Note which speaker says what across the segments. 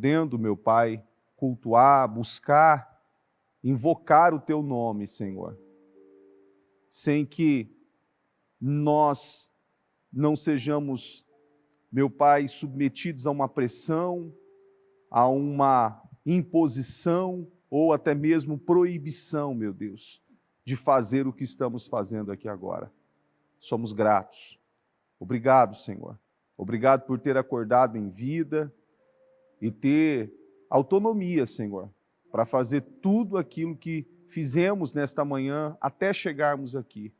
Speaker 1: podendo, meu Pai, cultuar, buscar, invocar o Teu nome, Senhor, sem que nós não sejamos, meu Pai, submetidos a uma pressão, a uma imposição ou até mesmo proibição, meu Deus, de fazer o que estamos fazendo aqui agora. Somos gratos. Obrigado, Senhor. Obrigado por ter acordado em vida e ter autonomia, Senhor, para fazer tudo aquilo que fizemos nesta manhã até chegarmos aqui.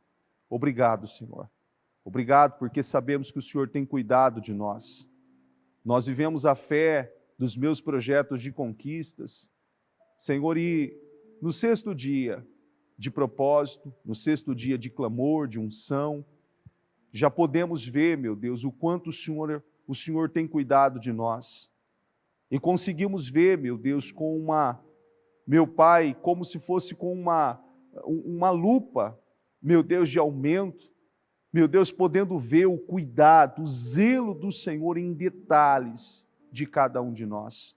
Speaker 1: Obrigado, Senhor. Obrigado porque sabemos que o Senhor tem cuidado de nós. Nós vivemos a fé dos meus projetos de conquistas, Senhor, e no sexto dia de propósito, no sexto dia de clamor, de unção, já podemos ver, meu Deus, o quanto o Senhor tem cuidado de nós. E conseguimos ver, meu Deus, meu Pai, como se fosse com uma lupa, meu Deus, de aumento, meu Deus, podendo ver o cuidado, o zelo do Senhor em detalhes de cada um de nós.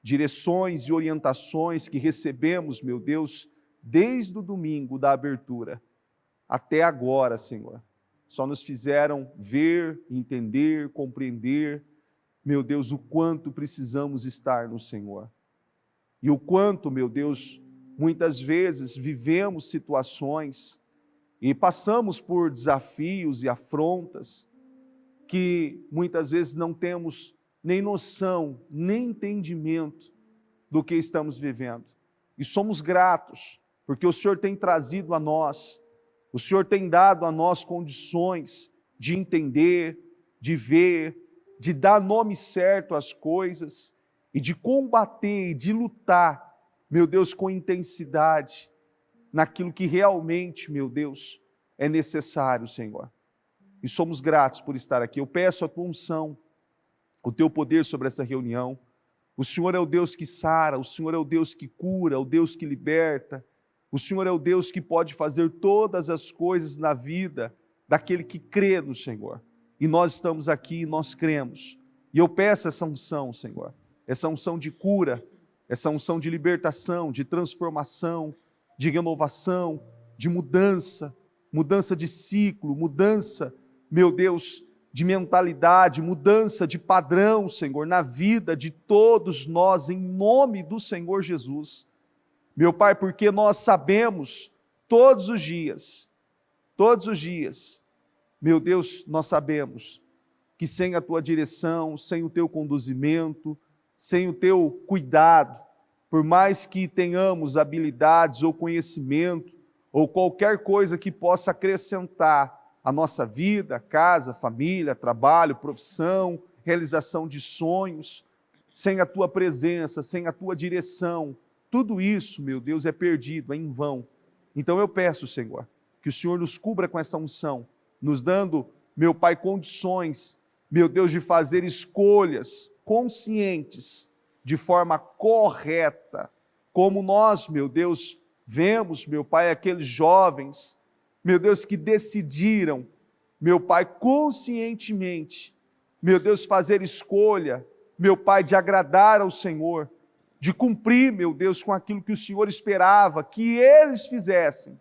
Speaker 1: Direções e orientações que recebemos, meu Deus, desde o domingo da abertura até agora, Senhor, só nos fizeram ver, entender, compreender, meu Deus, o quanto precisamos estar no Senhor. E o quanto, meu Deus, muitas vezes vivemos situações e passamos por desafios e afrontas que muitas vezes não temos nem noção, nem entendimento do que estamos vivendo. E somos gratos, porque o Senhor tem trazido a nós, o Senhor tem dado a nós condições de entender, de ver, de dar nome certo às coisas e de combater e de lutar, meu Deus, com intensidade naquilo que realmente, meu Deus, é necessário, Senhor. E somos gratos por estar aqui. Eu peço a Tua unção, o Teu poder sobre essa reunião. O Senhor é o Deus que sara, o Senhor é o Deus que cura, o Deus que liberta. O Senhor é o Deus que pode fazer todas as coisas na vida daquele que crê no Senhor. E nós estamos aqui e nós cremos. E eu peço essa unção, Senhor, essa unção de cura, essa unção de libertação, de transformação, de renovação, de mudança de ciclo, mudança, meu Deus, de mentalidade, mudança de padrão, Senhor, na vida de todos nós, em nome do Senhor Jesus. Meu Pai, porque nós sabemos todos os dias, meu Deus, nós sabemos que sem a Tua direção, sem o Teu conduzimento, sem o Teu cuidado, por mais que tenhamos habilidades ou conhecimento, ou qualquer coisa que possa acrescentar a nossa vida, casa, família, trabalho, profissão, realização de sonhos, sem a Tua presença, sem a Tua direção, tudo isso, meu Deus, é perdido, é em vão. Então eu peço, Senhor, que o Senhor nos cubra com essa unção, nos dando, meu Pai, condições, meu Deus, de fazer escolhas conscientes, de forma correta, como nós, meu Deus, vemos, meu Pai, aqueles jovens, meu Deus, que decidiram, meu Pai, conscientemente, meu Deus, fazer escolha, meu Pai, de agradar ao Senhor, de cumprir, meu Deus, com aquilo que o Senhor esperava que eles fizessem.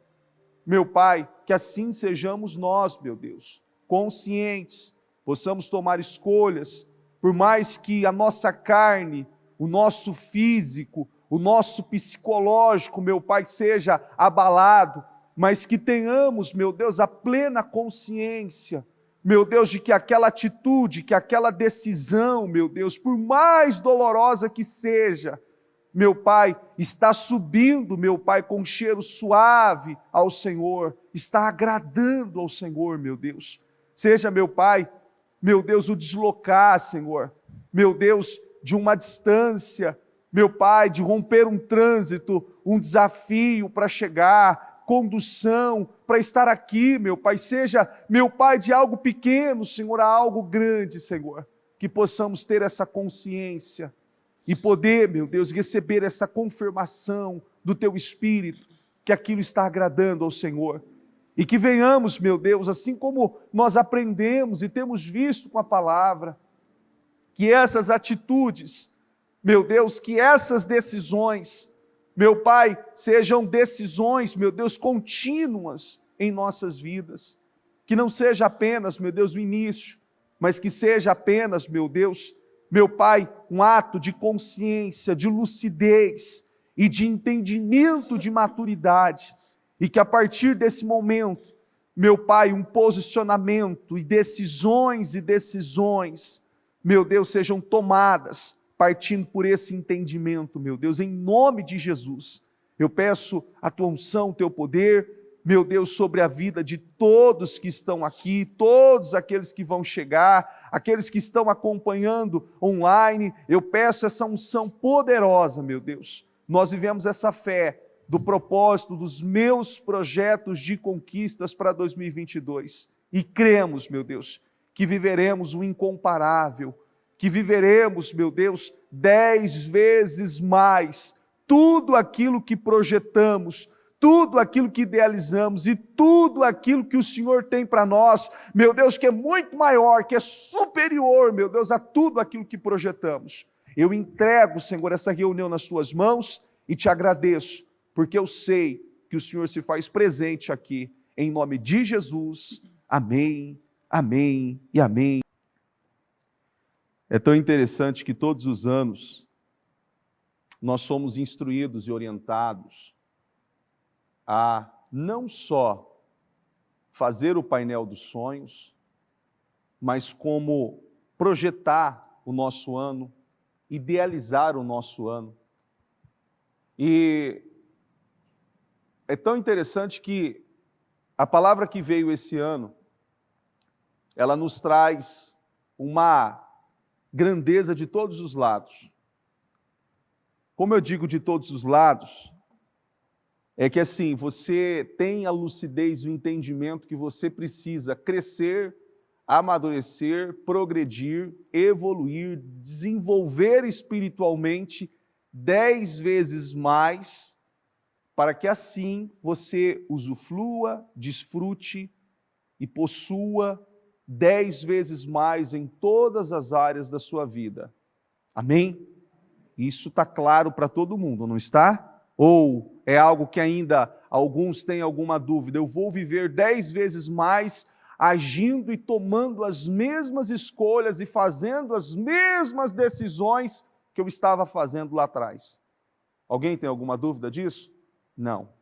Speaker 1: Meu Pai, que assim sejamos nós, meu Deus, conscientes, possamos tomar escolhas, por mais que a nossa carne, o nosso físico, o nosso psicológico, meu Pai, seja abalado, mas que tenhamos, meu Deus, a plena consciência, meu Deus, de que aquela atitude, que aquela decisão, meu Deus, por mais dolorosa que seja, meu Pai, está subindo, meu Pai, com cheiro suave ao Senhor, está agradando ao Senhor, meu Deus. Seja, meu Pai, meu Deus, o deslocar, Senhor, meu Deus, de uma distância, meu Pai, de romper um trânsito, um desafio para chegar, condução, para estar aqui, meu Pai, seja, meu Pai, de algo pequeno, Senhor, a algo grande, Senhor, que possamos ter essa consciência e poder, meu Deus, receber essa confirmação do Teu Espírito, que aquilo está agradando ao Senhor, e que venhamos, meu Deus, assim como nós aprendemos e temos visto com a palavra, que essas atitudes, meu Deus, que essas decisões, meu Pai, sejam decisões, meu Deus, contínuas em nossas vidas. Que não seja apenas, meu Deus, o início, mas que seja apenas, meu Deus, meu Pai, um ato de consciência, de lucidez e de entendimento de maturidade. E que a partir desse momento, meu Pai, um posicionamento e decisões, meu Deus, sejam tomadas partindo por esse entendimento, meu Deus, em nome de Jesus. Eu peço a tua unção, o teu poder, meu Deus, sobre a vida de todos que estão aqui, todos aqueles que vão chegar, aqueles que estão acompanhando online, eu peço essa unção poderosa, meu Deus. Nós vivemos essa fé do propósito dos meus projetos de conquistas para 2022 e cremos, meu Deus, que viveremos o incomparável, que viveremos, meu Deus, 10 vezes mais tudo aquilo que projetamos, tudo aquilo que idealizamos e tudo aquilo que o Senhor tem para nós, meu Deus, que é muito maior, que é superior, meu Deus, a tudo aquilo que projetamos. Eu entrego, Senhor, essa reunião nas suas mãos e te agradeço, porque eu sei que o Senhor se faz presente aqui, em nome de Jesus. Amém, amém e amém. É tão interessante que todos os anos nós somos instruídos e orientados a não só fazer o painel dos sonhos, mas como projetar o nosso ano, idealizar o nosso ano. E é tão interessante que a palavra que veio esse ano, ela nos traz uma grandeza de todos os lados. Como eu digo de todos os lados, é que assim, você tem a lucidez e o entendimento que você precisa crescer, amadurecer, progredir, evoluir, desenvolver espiritualmente 10 vezes mais, para que assim você usufrua, desfrute e possua 10 vezes mais em todas as áreas da sua vida. Amém? Isso está claro para todo mundo, não está? Ou é algo que ainda alguns têm alguma dúvida? Eu vou viver 10 vezes mais agindo e tomando as mesmas escolhas e fazendo as mesmas decisões que eu estava fazendo lá atrás. Alguém tem alguma dúvida disso? Não.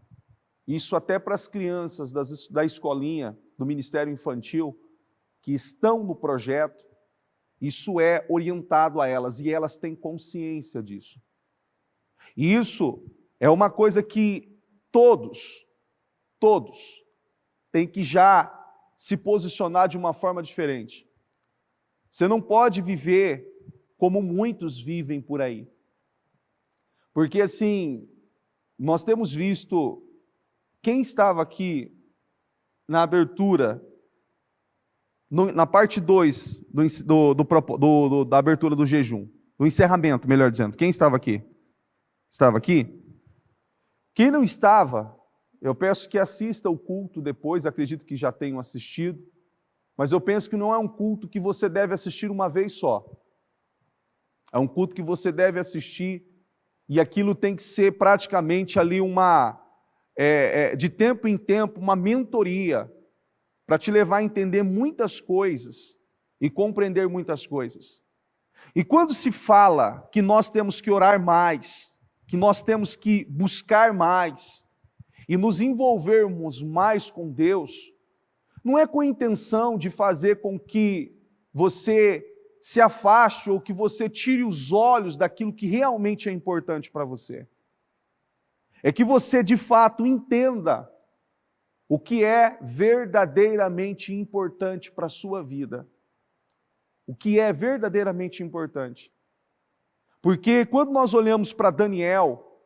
Speaker 1: Isso até para as crianças da escolinha, do Ministério Infantil, que estão no projeto, isso é orientado a elas e elas têm consciência disso. E isso é uma coisa que todos têm que já se posicionar de uma forma diferente. Você não pode viver como muitos vivem por aí. Porque assim, nós temos visto, quem estava aqui na abertura, na parte 2 da abertura do jejum, do encerramento, melhor dizendo, quem estava aqui? Estava aqui? Quem não estava, eu peço que assista o culto depois, acredito que já tenham assistido, mas eu penso que não é um culto que você deve assistir uma vez só. É um culto que você deve assistir e aquilo tem que ser praticamente ali de tempo em tempo, uma mentoria para te levar a entender muitas coisas e compreender muitas coisas. E quando se fala que nós temos que orar mais, que nós temos que buscar mais e nos envolvermos mais com Deus, não é com a intenção de fazer com que você se afaste ou que você tire os olhos daquilo que realmente é importante para você. É que você, de fato, entenda o que é verdadeiramente importante para a sua vida. O que é verdadeiramente importante. Porque quando nós olhamos para Daniel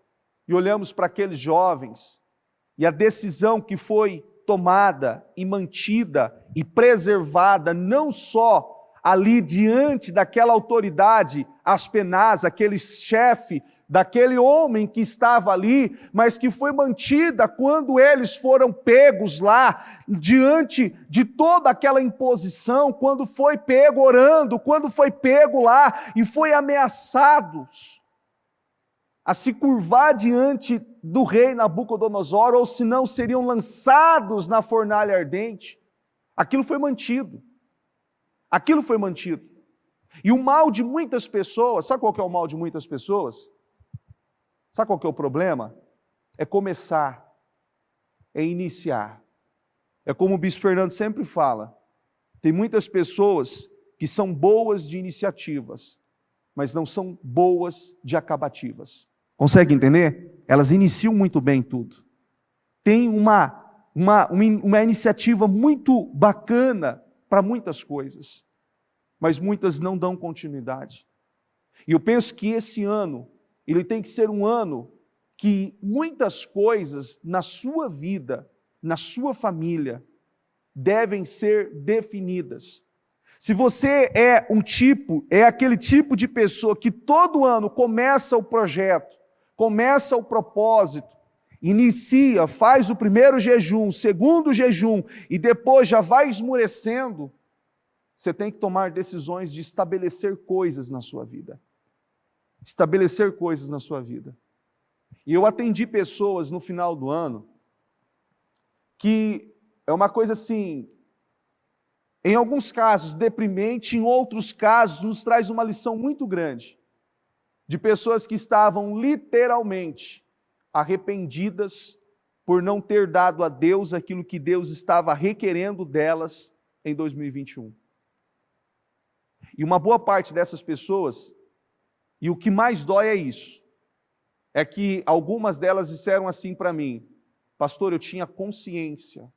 Speaker 1: e olhamos para aqueles jovens e a decisão que foi tomada e mantida e preservada, não só ali diante daquela autoridade, Aspenaz, aquele chefe, daquele homem que estava ali, mas que foi mantida quando eles foram pegos lá, diante de toda aquela imposição, quando foi pego orando, quando foi pego lá e foi ameaçados a se curvar diante do rei Nabucodonosor, ou senão seriam lançados na fornalha ardente. Aquilo foi mantido. Aquilo foi mantido. E o mal de muitas pessoas, sabe qual que é o mal de muitas pessoas? Sabe qual que é o problema? É começar, é iniciar. É como o bispo Fernando sempre fala, tem muitas pessoas que são boas de iniciativas, mas não são boas de acabativas. Consegue entender? Elas iniciam muito bem tudo. Tem uma iniciativa muito bacana para muitas coisas, mas muitas não dão continuidade. E eu penso que esse ano, ele tem que ser um ano que muitas coisas na sua vida, na sua família, devem ser definidas. Se você é aquele tipo de pessoa que todo ano começa o projeto, começa o propósito, inicia, faz o primeiro jejum, o segundo jejum, e depois já vai esmorecendo, você tem que tomar decisões de estabelecer coisas na sua vida. Estabelecer coisas na sua vida. E eu atendi pessoas no final do ano que é uma coisa assim, em alguns casos deprimente, em outros casos nos traz uma lição muito grande, de pessoas que estavam literalmente arrependidas por não ter dado a Deus aquilo que Deus estava requerendo delas em 2021. E uma boa parte dessas pessoas, e o que mais dói é isso, é que algumas delas disseram assim para mim: pastor, eu tinha consciência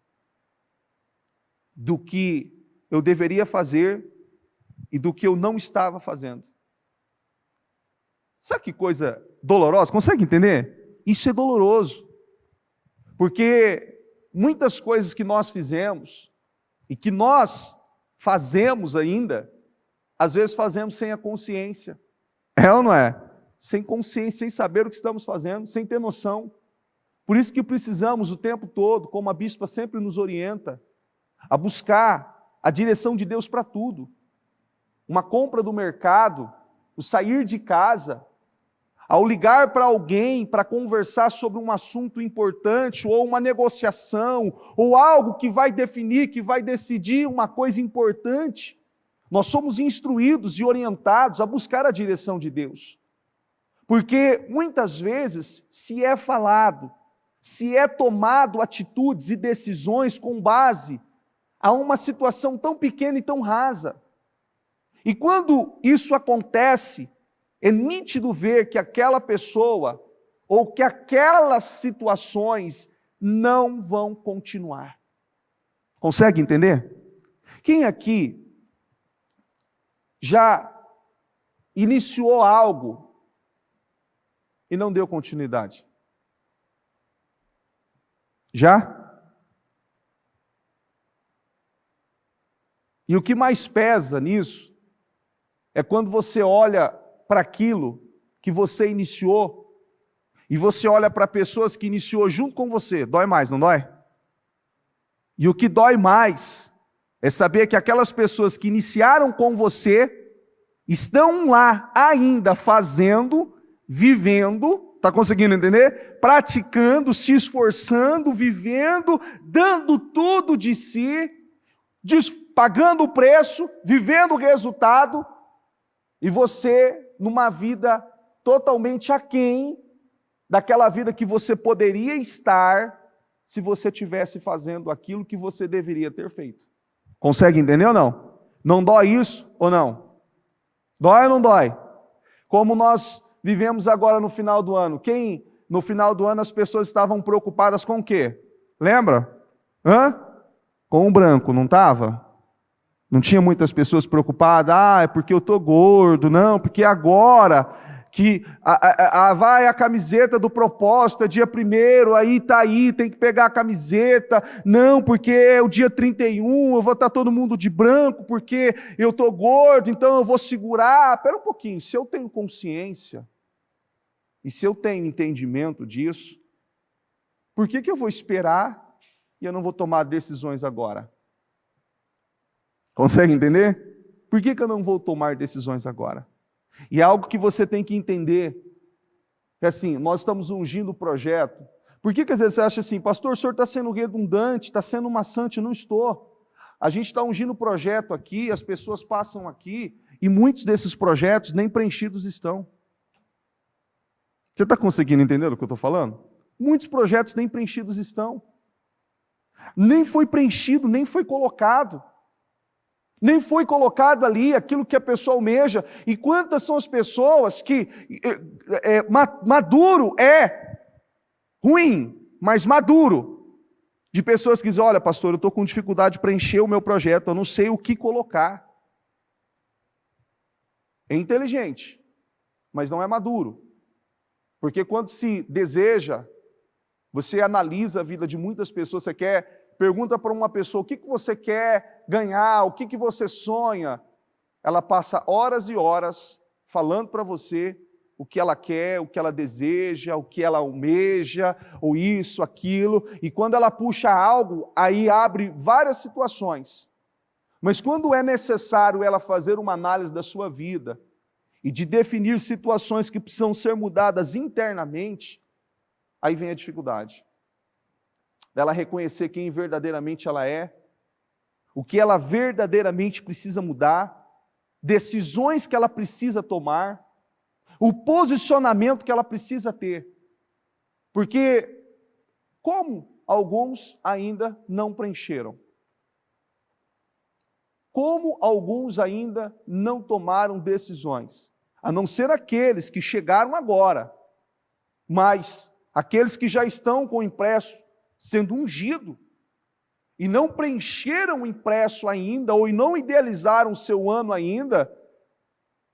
Speaker 1: do que eu deveria fazer e do que eu não estava fazendo. Sabe que coisa dolorosa? Consegue entender? Isso é doloroso, porque muitas coisas que nós fizemos e que nós fazemos ainda, às vezes fazemos sem a consciência. É ou não é? Sem consciência, sem saber o que estamos fazendo, sem ter noção. Por isso que precisamos o tempo todo, como a bispa sempre nos orienta, a buscar a direção de Deus para tudo. Uma compra do mercado, o sair de casa, ao ligar para alguém para conversar sobre um assunto importante, ou uma negociação, ou algo que vai definir, que vai decidir uma coisa importante, nós somos instruídos e orientados a buscar a direção de Deus. Porque muitas vezes se é falado, se é tomado atitudes e decisões com base a uma situação tão pequena e tão rasa. E quando isso acontece, é nítido ver que aquela pessoa ou que aquelas situações não vão continuar. Consegue entender? Quem aqui já iniciou algo e não deu continuidade? Já? E o que mais pesa nisso é quando você olha para aquilo que você iniciou e você olha para pessoas que iniciou junto com você. Dói mais, não dói? E o que dói mais é saber que aquelas pessoas que iniciaram com você estão lá ainda fazendo, vivendo, está conseguindo entender? Praticando, se esforçando, vivendo, dando tudo de si, pagando o preço, vivendo o resultado, e você numa vida totalmente aquém daquela vida que você poderia estar se você estivesse fazendo aquilo que você deveria ter feito. Consegue entender ou não? Não dói isso ou não? Dói ou não dói? Como nós vivemos agora no final do ano. No final do ano as pessoas estavam preocupadas com o quê? Lembra? Com o branco, não estava? Não tinha muitas pessoas preocupadas, é porque eu estou gordo, não, porque agora que vai a camiseta do propósito, é dia 1º, aí, tem que pegar a camiseta, não, porque é o dia 31, eu vou estar todo mundo de branco, porque eu estou gordo, então eu vou segurar. Espera um pouquinho, se eu tenho consciência, e se eu tenho entendimento disso, por que eu vou esperar e eu não vou tomar decisões agora? Consegue entender? Por que eu não vou tomar decisões agora? E é algo que você tem que entender, É assim, nós estamos ungindo o projeto. Por que às vezes você acha assim, pastor, o senhor está sendo redundante, está sendo maçante? Não estou. A gente está ungindo o projeto aqui, as pessoas passam aqui, e muitos desses projetos nem preenchidos estão. Você está conseguindo entender o que eu estou falando? Muitos projetos nem preenchidos estão. Nem foi preenchido, nem foi colocado. Nem foi colocado ali aquilo que a pessoa almeja. E quantas são as pessoas que maduro é ruim, mas maduro. De pessoas que dizem, olha pastor, eu estou com dificuldade de preencher o meu projeto, eu não sei o que colocar. É inteligente, mas não é maduro. Porque quando se deseja, você analisa a vida de muitas pessoas, pergunta para uma pessoa, o que você quer ganhar, o que você sonha? Ela passa horas e horas falando para você o que ela quer, o que ela deseja, o que ela almeja, ou isso, aquilo, e quando ela puxa algo, aí abre várias situações. Mas quando é necessário ela fazer uma análise da sua vida, e de definir situações que precisam ser mudadas internamente, aí vem a dificuldade. Dela reconhecer quem verdadeiramente ela é, o que ela verdadeiramente precisa mudar, decisões que ela precisa tomar, o posicionamento que ela precisa ter. Porque, como alguns ainda não preencheram? Como alguns ainda não tomaram decisões? A não ser aqueles que chegaram agora, mas aqueles que já estão com o impresso sendo ungido, e não preencheram o impresso ainda, ou não idealizaram o seu ano ainda,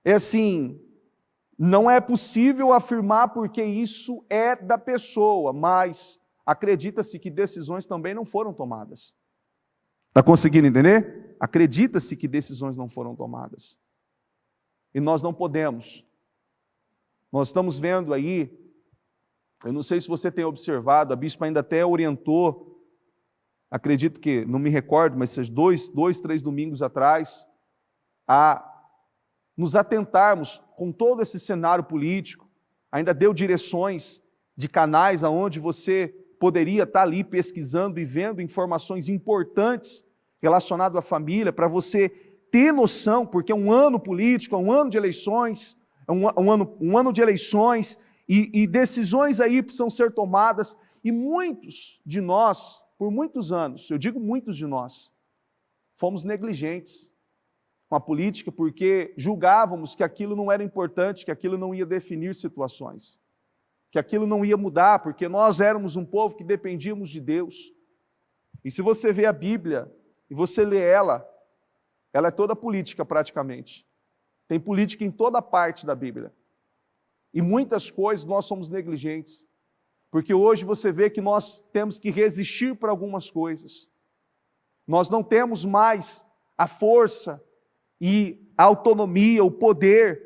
Speaker 1: é assim, não é possível afirmar porque isso é da pessoa, mas acredita-se que decisões também não foram tomadas. Está conseguindo entender? Acredita-se que decisões não foram tomadas. E nós não podemos. Nós estamos vendo aí, eu não sei se você tem observado, a bispa ainda até orientou, acredito que, não me recordo, mas esses 3 domingos atrás, a nos atentarmos com todo esse cenário político, ainda deu direções de canais aonde você poderia estar ali pesquisando e vendo informações importantes relacionadas à família, para você ter noção, porque é um ano político, é um ano de eleições, um ano de eleições, e decisões aí precisam ser tomadas, e muitos de nós, por muitos anos, eu digo muitos de nós, fomos negligentes com a política, porque julgávamos que aquilo não era importante, que aquilo não ia definir situações, que aquilo não ia mudar, porque nós éramos um povo que dependíamos de Deus. E se você vê a Bíblia, e você lê ela é toda política praticamente. Tem política em toda parte da Bíblia. E muitas coisas nós somos negligentes, porque hoje você vê que nós temos que resistir para algumas coisas. Nós não temos mais a força e a autonomia, o poder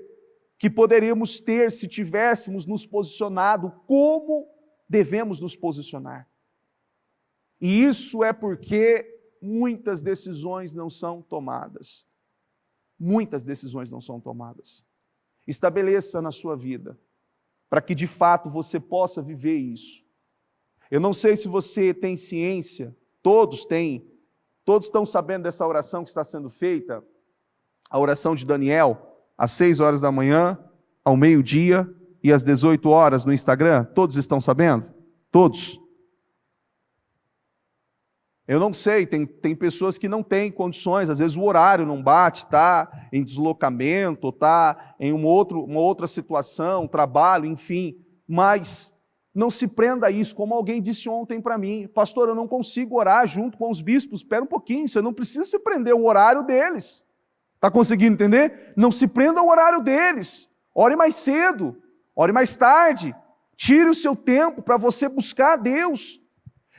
Speaker 1: que poderíamos ter se tivéssemos nos posicionado como devemos nos posicionar. E isso é porque muitas decisões não são tomadas. Muitas decisões não são tomadas. Estabeleça na sua vida, para que de fato você possa viver isso. Eu não sei se você tem ciência, todos têm, todos estão sabendo dessa oração que está sendo feita, a oração de Daniel, às 6 horas da manhã, ao meio-dia e às 18 horas no Instagram, todos estão sabendo? Todos. Eu não sei, tem pessoas que não têm condições, às vezes o horário não bate, está em deslocamento, está em uma outra situação, trabalho, enfim, mas não se prenda a isso, como alguém disse ontem para mim, pastor, eu não consigo orar junto com os bispos, espera um pouquinho, você não precisa se prender ao horário deles, está conseguindo entender? Não se prenda ao horário deles, ore mais cedo, ore mais tarde, tire o seu tempo para você buscar a Deus.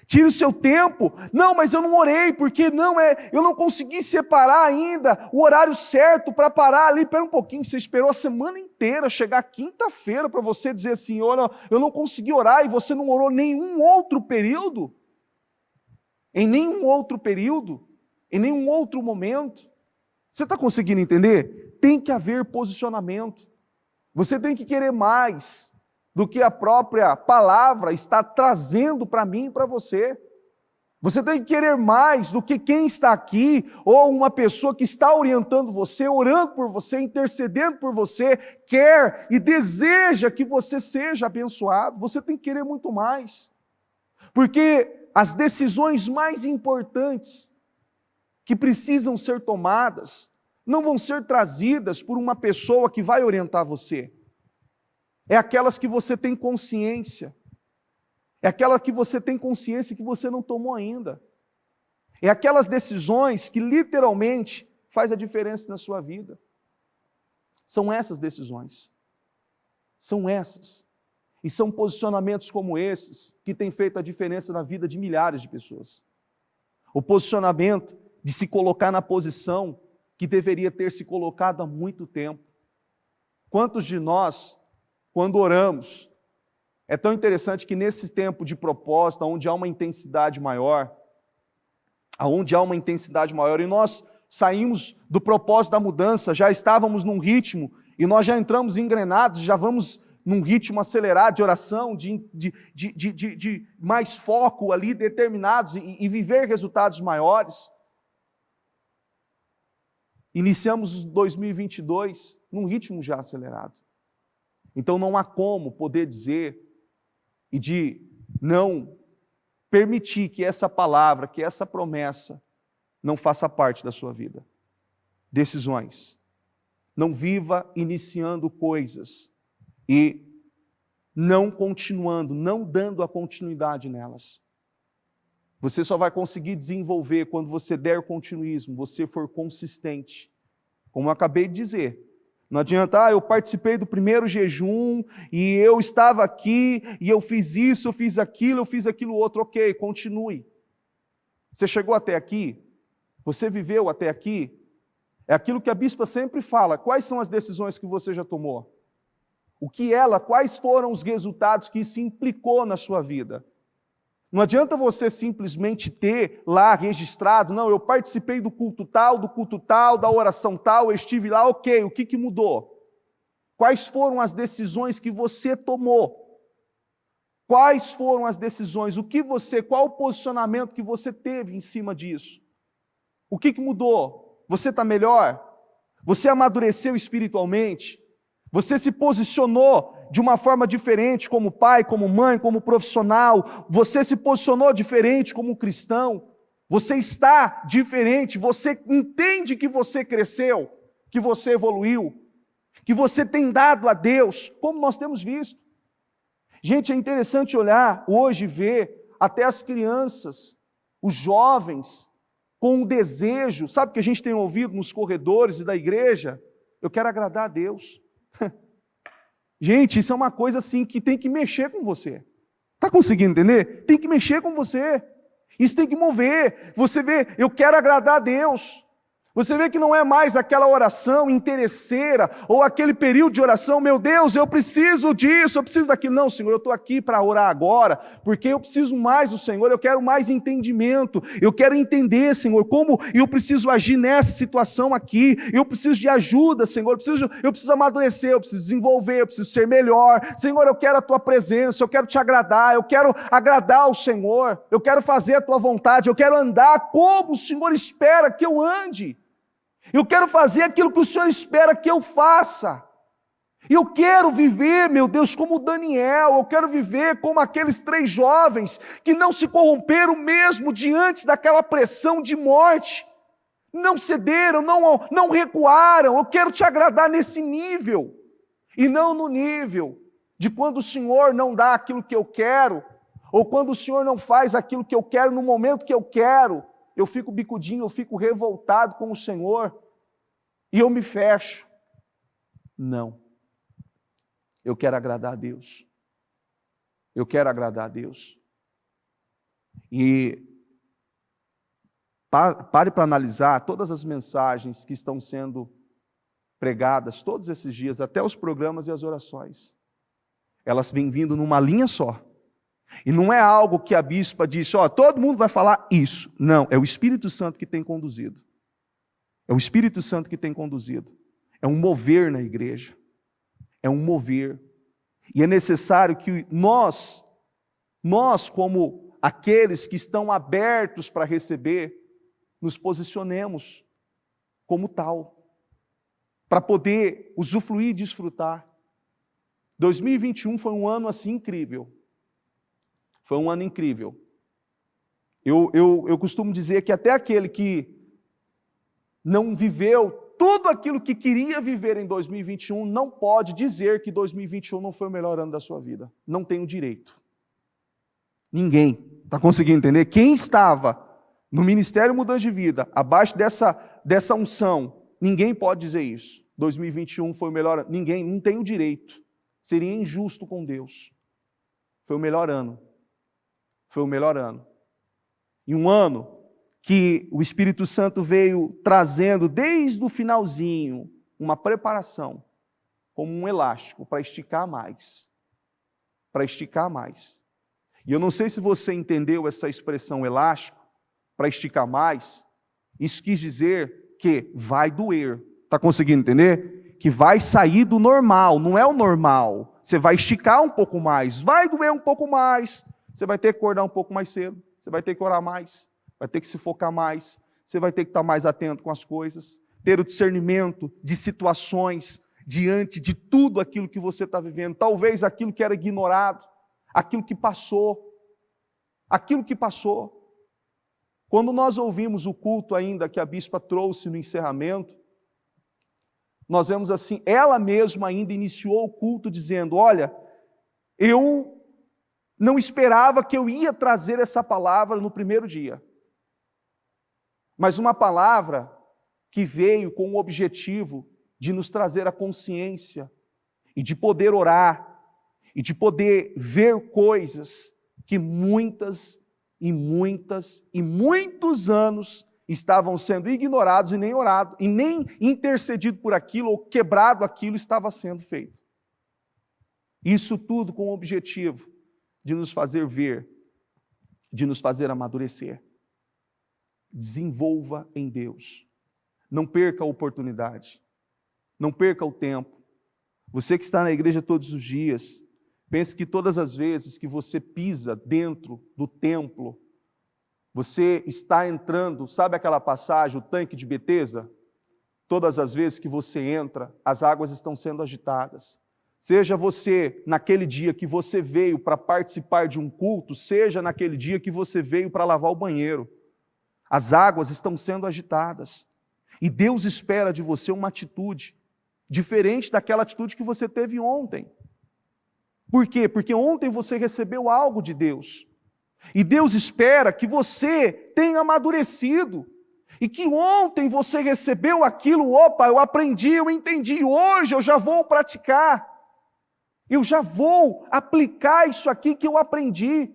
Speaker 1: Tire o seu tempo. Não, mas eu não orei, porque eu não consegui separar ainda o horário certo para parar ali. Espera um pouquinho, você esperou a semana inteira, chegar quinta-feira para você dizer assim, olha, eu não consegui orar, e você não orou nenhum outro período? Em nenhum outro período? Em nenhum outro momento? Você está conseguindo entender? Tem que haver posicionamento. Você tem que querer mais. do que a própria palavra está trazendo para mim e para você. Você tem que querer mais do que quem está aqui, ou uma pessoa que está orientando você, orando por você, intercedendo por você, quer e deseja que você seja abençoado. Você tem que querer muito mais. Porque as decisões mais importantes que precisam ser tomadas não vão ser trazidas por uma pessoa que vai orientar você. É aquelas que você tem consciência. É aquela que você tem consciência que você não tomou ainda. É aquelas decisões que literalmente faz a diferença na sua vida. São essas decisões. São essas. E são posicionamentos como esses que têm feito a diferença na vida de milhares de pessoas. O posicionamento de se colocar na posição que deveria ter se colocado há muito tempo. Quantos de nós, quando oramos, é tão interessante que nesse tempo de propósito, onde há uma intensidade maior, e nós saímos do propósito da mudança, já estávamos num ritmo, e nós já entramos engrenados, já vamos num ritmo acelerado de oração, de mais foco ali, determinados, e viver resultados maiores. Iniciamos 2022 num ritmo já acelerado. Então não há como poder dizer e de não permitir que essa palavra, que essa promessa não faça parte da sua vida. Decisões. Não viva iniciando coisas e não continuando, não dando a continuidade nelas. Você só vai conseguir desenvolver quando você der continuismo, você for consistente. Como eu acabei de dizer, não adianta, eu participei do primeiro jejum, e eu estava aqui, e eu fiz isso, eu fiz aquilo outro. Ok, continue. Você chegou até aqui? Você viveu até aqui? É aquilo que a bispa sempre fala. Quais são as decisões que você já tomou? Quais foram os resultados que isso implicou na sua vida? Não adianta você simplesmente ter lá registrado, não, eu participei do culto tal, da oração tal, eu estive lá, ok, o que mudou? Quais foram as decisões que você tomou? Quais foram as decisões? Qual o posicionamento que você teve em cima disso? O que mudou? Você está melhor? Você amadureceu espiritualmente? Você se posicionou de uma forma diferente como pai, como mãe, como profissional? Você se posicionou diferente como cristão? Você está diferente? Você entende que você cresceu, que você evoluiu, que você tem dado a Deus, como nós temos visto? Gente, é interessante olhar hoje e ver até as crianças, os jovens, com um desejo, sabe o que a gente tem ouvido nos corredores e da igreja? Eu quero agradar a Deus. Gente, isso é uma coisa assim que tem que mexer com você. Está conseguindo entender? Tem que mexer com você. Isso tem que mover. Você vê, eu quero agradar a Deus. Você vê que não é mais aquela oração interesseira, ou aquele período de oração, meu Deus, eu preciso disso, eu preciso daquilo. Não, Senhor, eu estou aqui para orar agora, porque eu preciso mais do Senhor, eu quero mais entendimento, eu quero entender, Senhor, como eu preciso agir nessa situação aqui, eu preciso de ajuda, Senhor, eu preciso amadurecer, eu preciso desenvolver, eu preciso ser melhor. Senhor, eu quero a Tua presença, eu quero Te agradar, eu quero agradar ao Senhor, eu quero fazer a Tua vontade, eu quero andar como o Senhor espera que eu ande. Eu quero fazer aquilo que o Senhor espera que eu faça. Eu quero viver, meu Deus, como Daniel. Eu quero viver como aqueles 3 jovens que não se corromperam mesmo diante daquela pressão de morte. Não cederam, não recuaram. Eu quero Te agradar nesse nível. E não no nível de quando o Senhor não dá aquilo que eu quero, ou quando o Senhor não faz aquilo que eu quero no momento que eu quero. Eu fico bicudinho, eu fico revoltado com o Senhor, e eu me fecho. Não. Eu quero agradar a Deus. Eu quero agradar a Deus. E pare para analisar todas as mensagens que estão sendo pregadas todos esses dias, até os programas e as orações. Elas vêm vindo numa linha só. E não é algo que a bispa disse, todo mundo vai falar isso. Não, é o Espírito Santo que tem conduzido. É o Espírito Santo que tem conduzido. É um mover na igreja. É um mover. E é necessário que nós como aqueles que estão abertos para receber, nos posicionemos como tal, para poder usufruir e desfrutar. 2021 foi um ano assim incrível. Foi um ano incrível. Eu costumo dizer que até aquele que não viveu tudo aquilo que queria viver em 2021 não pode dizer que 2021 não foi o melhor ano da sua vida. Não tem o direito. Ninguém. Está conseguindo entender? Quem estava no Ministério Mudança de Vida, abaixo dessa unção, ninguém pode dizer isso. 2021 foi o melhor ano. Ninguém, não tem o direito. Seria injusto com Deus. Foi o melhor ano. Foi o melhor ano. E um ano que o Espírito Santo veio trazendo desde o finalzinho uma preparação, como um elástico, para esticar mais. Para esticar mais. E eu não sei se você entendeu essa expressão elástico, para esticar mais. Isso quis dizer que vai doer. Está conseguindo entender? Que vai sair do normal, não é o normal. Você vai esticar um pouco mais, vai doer um pouco mais. Você vai ter que acordar um pouco mais cedo, você vai ter que orar mais, vai ter que se focar mais, você vai ter que estar mais atento com as coisas, ter o discernimento de situações diante de tudo aquilo que você está vivendo, talvez aquilo que era ignorado, aquilo que passou. Quando nós ouvimos o culto ainda que a bispa trouxe no encerramento, nós vemos assim, ela mesma ainda iniciou o culto dizendo, olha, eu não esperava que eu ia trazer essa palavra no primeiro dia, mas uma palavra que veio com o objetivo de nos trazer a consciência e de poder orar e de poder ver coisas que muitos anos estavam sendo ignorados e nem orado, e nem intercedido por aquilo, ou quebrado aquilo estava sendo feito. Isso tudo com o objetivo de nos fazer ver, de nos fazer amadurecer. Desenvolva em Deus. Não perca a oportunidade. Não perca o tempo. Você que está na igreja todos os dias, pense que todas as vezes que você pisa dentro do templo, você está entrando, sabe aquela passagem, o tanque de Betesda? Todas as vezes que você entra, as águas estão sendo agitadas. Seja você naquele dia que você veio para participar de um culto, seja naquele dia que você veio para lavar o banheiro. As águas estão sendo agitadas. E Deus espera de você uma atitude diferente daquela atitude que você teve ontem. Por quê? Porque ontem você recebeu algo de Deus. E Deus espera que você tenha amadurecido. E que ontem você recebeu aquilo, opa, eu aprendi, eu entendi, hoje eu já vou praticar. Eu já vou aplicar isso aqui que eu aprendi.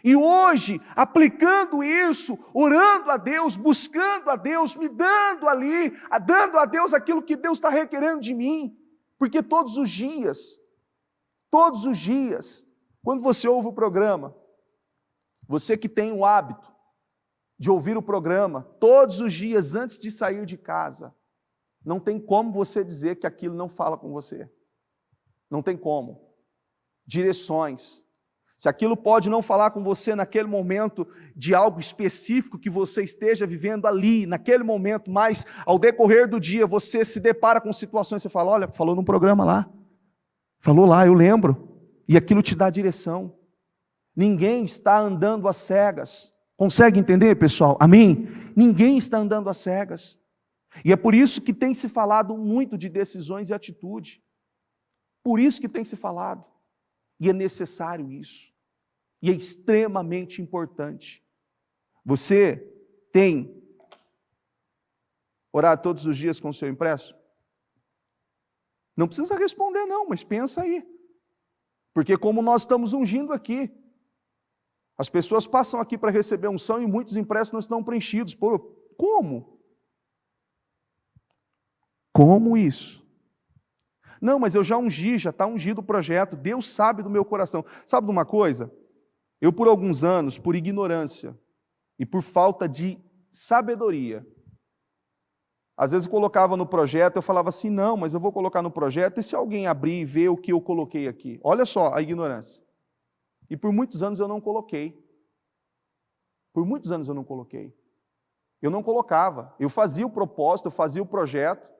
Speaker 1: E hoje, aplicando isso, orando a Deus, buscando a Deus, me dando ali, dando a Deus aquilo que Deus está requerendo de mim. Porque todos os dias, quando você ouve o programa, você que tem o hábito de ouvir o programa, todos os dias antes de sair de casa, não tem como você dizer que aquilo não fala com você. Não tem como. Direções. Se aquilo pode não falar com você naquele momento de algo específico que você esteja vivendo ali, naquele momento, mas ao decorrer do dia você se depara com situações, você fala, olha, falou num programa lá. Falou lá, eu lembro. E aquilo te dá direção. Ninguém está andando às cegas. Consegue entender, pessoal? Amém? Ninguém está andando às cegas. E é por isso que tem se falado muito de decisões e atitude. Por isso que tem se falado. E é necessário isso. E é extremamente importante. Você tem orado todos os dias com o seu impresso? Não precisa responder não, mas pensa aí. Porque como nós estamos ungindo aqui, as pessoas passam aqui para receber unção e muitos impressos não estão preenchidos. Pô, como? Como isso? Não, mas eu já ungi, já está ungido o projeto, Deus sabe do meu coração. Sabe de uma coisa? Eu por alguns anos, por ignorância e por falta de sabedoria, Às vezes eu colocava no projeto, eu falava assim, não, mas eu vou colocar no projeto, e se alguém abrir e ver o que eu coloquei aqui? Olha só a ignorância. E por muitos anos eu não coloquei. Por muitos anos eu não coloquei. Eu não colocava. Eu fazia o propósito, eu fazia o projeto,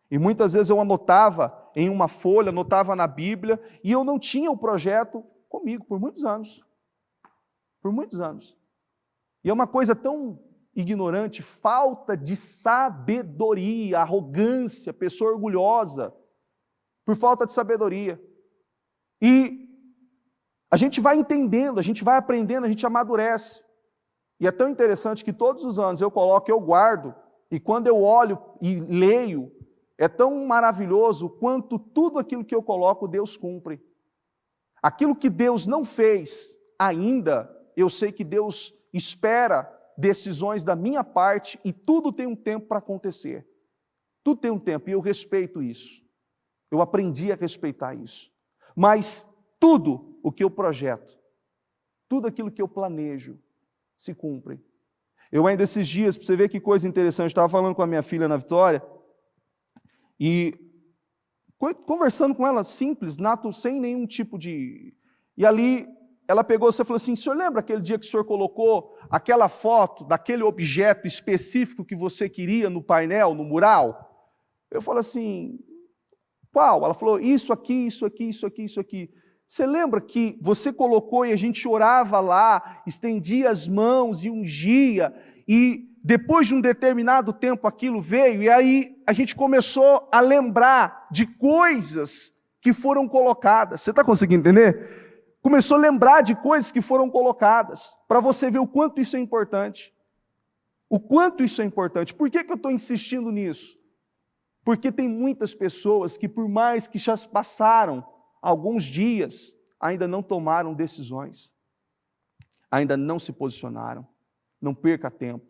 Speaker 1: e muitas vezes eu anotava em uma folha, anotava na Bíblia, e eu não tinha o projeto comigo por muitos anos. Por muitos anos. E é uma coisa tão ignorante, falta de sabedoria, arrogância, pessoa orgulhosa, por falta de sabedoria. E a gente vai entendendo, a gente vai aprendendo, a gente amadurece. E é tão interessante que todos os anos eu coloco, eu guardo, e quando eu olho e leio, é tão maravilhoso quanto tudo aquilo que eu coloco, Deus cumpre. Aquilo que Deus não fez ainda, eu sei que Deus espera decisões da minha parte e tudo tem um tempo para acontecer. Tudo tem um tempo e eu respeito isso. Eu aprendi a respeitar isso. Mas tudo o que eu projeto, tudo aquilo que eu planejo, se cumpre. Eu ainda esses dias, para você ver que coisa interessante, eu estava falando com a minha filha na Vitória e conversando com ela simples, nato, sem nenhum tipo de... E ali ela pegou e falou assim, o senhor lembra aquele dia que o senhor colocou aquela foto daquele objeto específico que você queria no painel, no mural? Eu falei assim, qual? Ela falou, isso aqui, isso aqui, isso aqui, isso aqui. Você lembra que você colocou e a gente orava lá, estendia as mãos e ungia, e depois de um determinado tempo aquilo veio, e aí a gente começou a lembrar de coisas que foram colocadas. Você está conseguindo entender? Começou a lembrar de coisas que foram colocadas, para você ver o quanto isso é importante. O quanto isso é importante. Por que eu estou insistindo nisso? Porque tem muitas pessoas que, por mais que já passaram alguns dias, ainda não tomaram decisões, ainda não se posicionaram. Não perca tempo,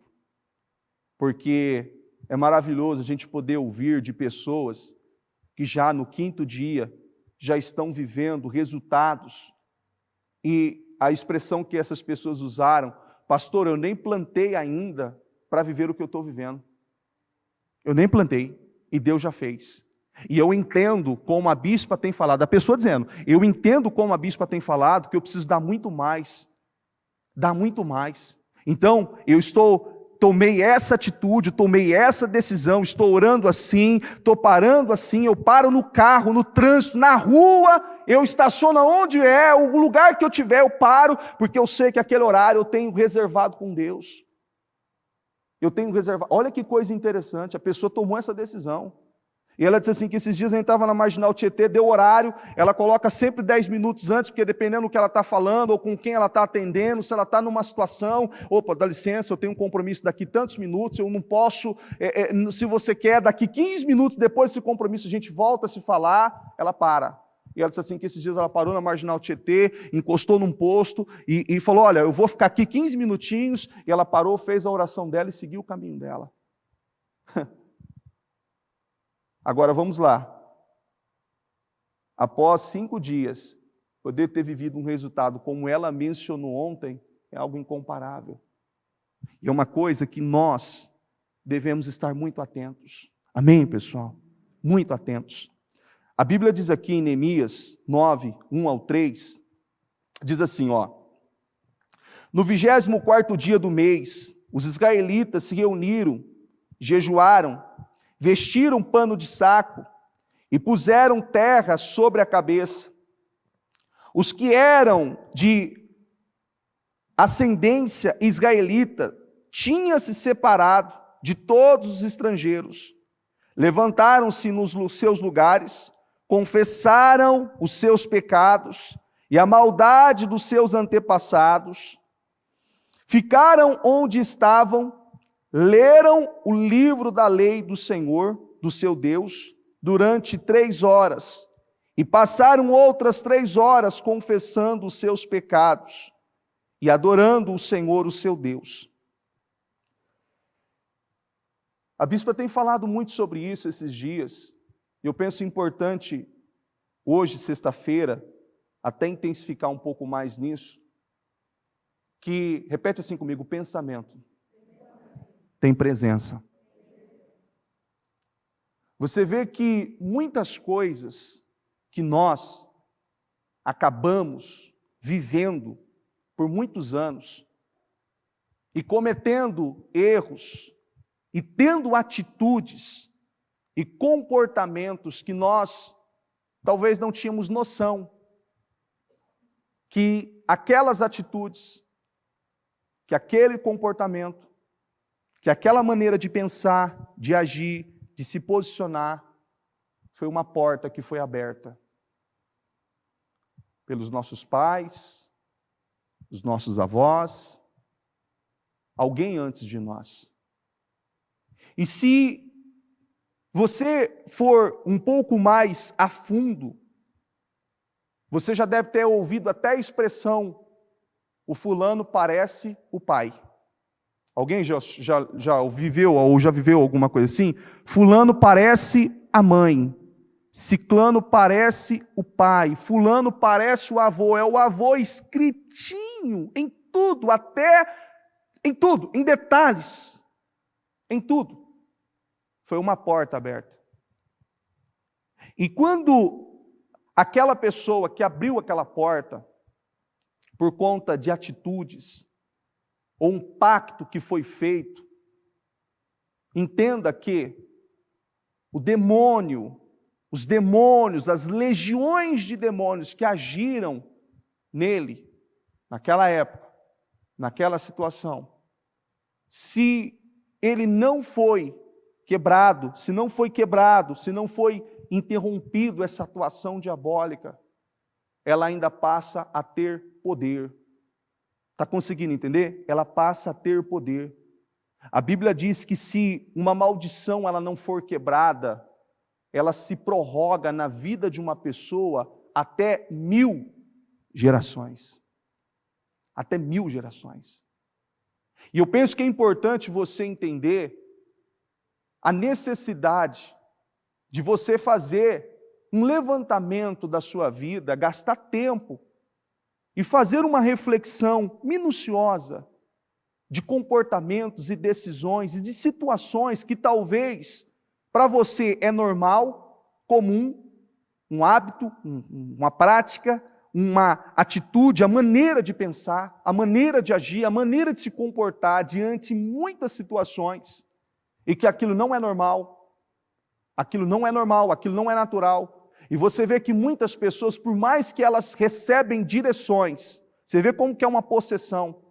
Speaker 1: porque é maravilhoso a gente poder ouvir de pessoas que já no 5º dia já estão vivendo resultados. E a expressão que essas pessoas usaram, pastor, eu nem plantei ainda para viver o que eu estou vivendo. Eu nem plantei, e Deus já fez. E eu entendo como a bispa tem falado, a pessoa dizendo, eu entendo como a bispa tem falado, que eu preciso dar muito mais. Dar muito mais. Então, tomei essa atitude, tomei essa decisão, estou orando assim, estou parando assim, eu paro no carro, no trânsito, na rua, eu estaciono onde é, o lugar que eu tiver, eu paro, porque eu sei que aquele horário eu tenho reservado com Deus. Eu tenho reservado. Olha que coisa interessante, a pessoa tomou essa decisão. E ela disse assim, que esses dias a gente estava na Marginal Tietê, deu horário, ela coloca sempre 10 minutos antes, porque dependendo do que ela está falando, ou com quem ela está atendendo, se ela está numa situação, opa, dá licença, eu tenho um compromisso daqui tantos minutos, eu não posso, se você quer, daqui 15 minutos depois desse compromisso a gente volta a se falar, ela para. E ela disse assim, que esses dias ela parou na Marginal Tietê, encostou num posto, e falou, olha, eu vou ficar aqui 15 minutinhos, e ela parou, fez a oração dela e seguiu o caminho dela. Agora vamos lá. Após 5 dias, poder ter vivido um resultado como ela mencionou ontem, é algo incomparável. E é uma coisa que nós devemos estar muito atentos. Amém, pessoal? Muito atentos. A Bíblia diz aqui em Neemias 9, 1-3, diz assim, ó. No 24º dia do mês, os israelitas se reuniram, jejuaram, vestiram pano de saco e puseram terra sobre a cabeça. Os que eram de ascendência israelita tinham se separado de todos os estrangeiros. Levantaram-se nos seus lugares, confessaram os seus pecados e a maldade dos seus antepassados. Ficaram onde estavam, leram o livro da lei do Senhor, do seu Deus, durante 3 horas, e passaram outras 3 horas confessando os seus pecados e adorando o Senhor, o seu Deus. A bispa tem falado muito sobre isso esses dias, e eu penso importante, hoje, sexta-feira, até intensificar um pouco mais nisso, que, repete assim comigo, pensamento tem presença. Você vê que muitas coisas que nós acabamos vivendo por muitos anos e cometendo erros e tendo atitudes e comportamentos que nós talvez não tínhamos noção que aquelas atitudes, que aquele comportamento, que aquela maneira de pensar, de agir, de se posicionar, foi uma porta que foi aberta pelos nossos pais, os nossos avós, alguém antes de nós. E se você for um pouco mais a fundo, você já deve ter ouvido até a expressão, o fulano parece o pai. Alguém já viveu ou já viveu alguma coisa assim? Fulano parece a mãe, ciclano parece o pai, fulano parece o avô, é o avô escritinho em tudo, até em tudo, em detalhes, em tudo. Foi uma porta aberta. E quando aquela pessoa que abriu aquela porta, por conta de atitudes, ou um pacto que foi feito, entenda que o demônio, os demônios, as legiões de demônios que agiram nele, naquela época, naquela situação, se ele não foi quebrado, se não foi interrompido essa atuação diabólica, ela ainda passa a ter poder. Está conseguindo entender? Ela passa a ter poder. A Bíblia diz que se uma maldição ela não for quebrada, ela se prorroga na vida de uma pessoa até 1000 gerações. Até 1000 gerações. E eu penso que é importante você entender a necessidade de você fazer um levantamento da sua vida, gastar tempo e fazer uma reflexão minuciosa de comportamentos e decisões e de situações que talvez para você é normal, comum, um hábito, uma prática, uma atitude, a maneira de pensar, a maneira de agir, a maneira de se comportar diante de muitas situações, e que aquilo não é normal, aquilo não é normal, aquilo não é natural. E você vê que muitas pessoas, por mais que elas recebem direções, você vê como que é uma possessão,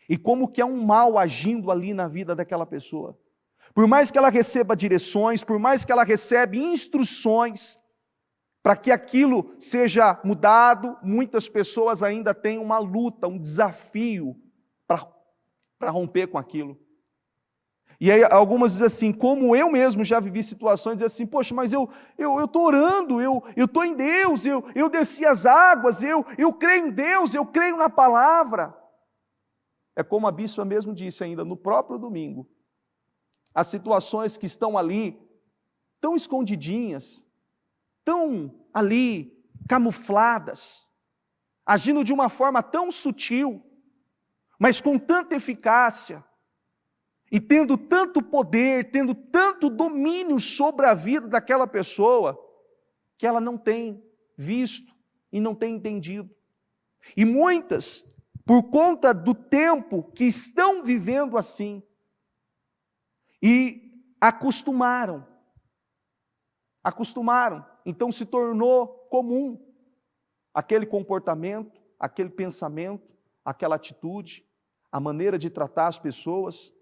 Speaker 1: e como que é um mal agindo ali na vida daquela pessoa. Por mais que ela receba direções, por mais que ela receba instruções, para que aquilo seja mudado, muitas pessoas ainda têm uma luta, um desafio para romper com aquilo. E aí algumas dizem assim, como eu mesmo já vivi situações, dizem assim, poxa, mas eu estou orando, eu estou em Deus, eu desci as águas, eu creio em Deus, eu creio na palavra. É como a bispa mesmo disse ainda no próprio domingo, as situações que estão ali, tão escondidinhas, tão ali camufladas, agindo de uma forma tão sutil, mas com tanta eficácia, e tendo tanto poder, tendo tanto domínio sobre a vida daquela pessoa, que ela não tem visto e não tem entendido. E muitas, por conta do tempo que estão vivendo assim, e acostumaram, então se tornou comum aquele comportamento, aquele pensamento, aquela atitude, a maneira de tratar as pessoas,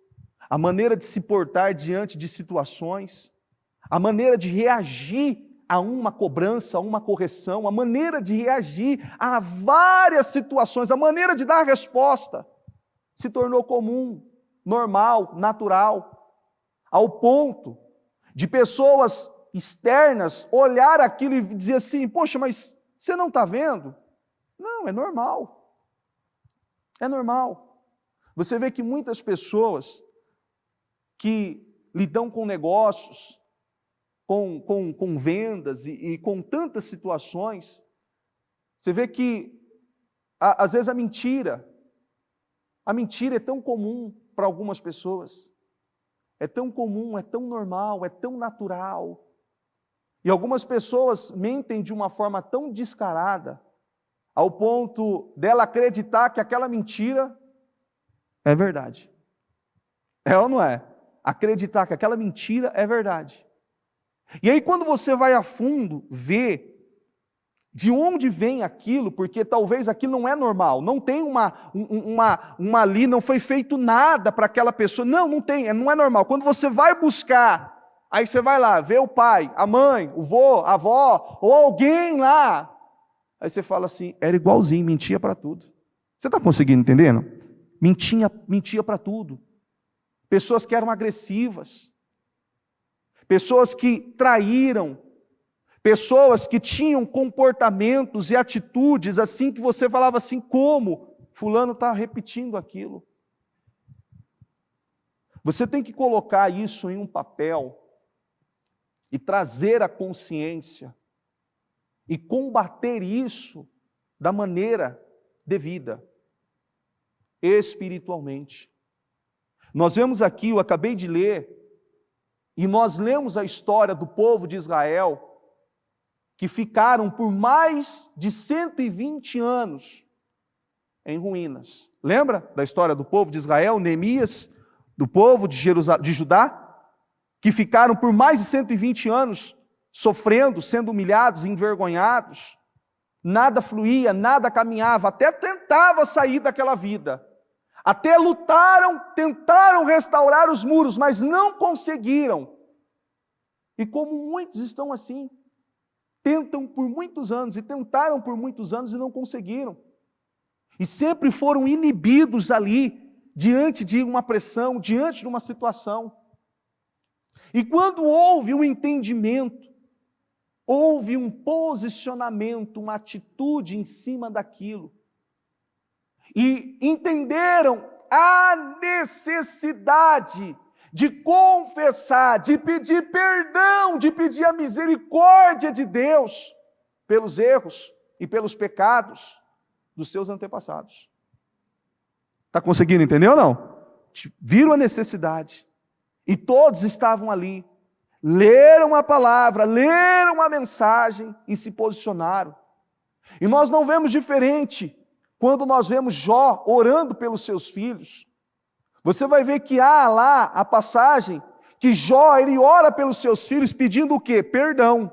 Speaker 1: a maneira de se portar diante de situações, a maneira de reagir a uma cobrança, a uma correção, a maneira de reagir a várias situações, a maneira de dar resposta, se tornou comum, normal, natural, ao ponto de pessoas externas olhar aquilo e dizer assim, poxa, mas você não está vendo? Não, é normal. É normal. Você vê que muitas pessoas que lidam com negócios, com vendas e com tantas situações, você vê que, às vezes, a mentira é tão comum para algumas pessoas, é tão comum, é tão normal, é tão natural, E algumas pessoas mentem de uma forma tão descarada, ao ponto dela acreditar que aquela mentira é verdade. É ou não é? Acreditar que aquela mentira é verdade. E aí quando você vai a fundo, vê de onde vem aquilo, porque talvez aquilo não é normal, não tem uma ali, não foi feito nada para aquela pessoa, não tem, não é normal. Quando você vai buscar, aí você vai lá, vê o pai, a mãe, o vô, a avó, ou alguém lá, aí você fala assim, era igualzinho, mentia para tudo. Você está conseguindo entender, não? Mentia para tudo. Pessoas que eram agressivas, pessoas que traíram, pessoas que tinham comportamentos e atitudes assim que você falava assim, como fulano está repetindo aquilo. Você tem que colocar isso em um papel e trazer a consciência e combater isso da maneira devida, espiritualmente. Nós vemos aqui, eu acabei de ler, e nós lemos a história do povo de Israel, que ficaram por mais de 120 anos em ruínas. Lembra da história do povo de Israel, Neemias, do povo de Judá? Que ficaram por mais de 120 anos sofrendo, sendo humilhados, envergonhados. Nada fluía, nada caminhava, até tentava sair daquela vida. Até lutaram, tentaram restaurar os muros, mas não conseguiram. E como muitos estão assim, tentam por muitos anos, e tentaram por muitos anos e não conseguiram. E sempre foram inibidos ali, diante de uma pressão, diante de uma situação. E quando houve um entendimento, houve um posicionamento, uma atitude em cima daquilo, e entenderam a necessidade de confessar, de pedir perdão, de pedir a misericórdia de Deus pelos erros e pelos pecados dos seus antepassados. Está conseguindo entender ou não? Viram a necessidade. E todos estavam ali, leram a palavra, leram a mensagem e se posicionaram. E nós não vemos diferente quando nós vemos Jó orando pelos seus filhos. Você vai ver que há lá a passagem que Jó, ele ora pelos seus filhos pedindo o quê? Perdão.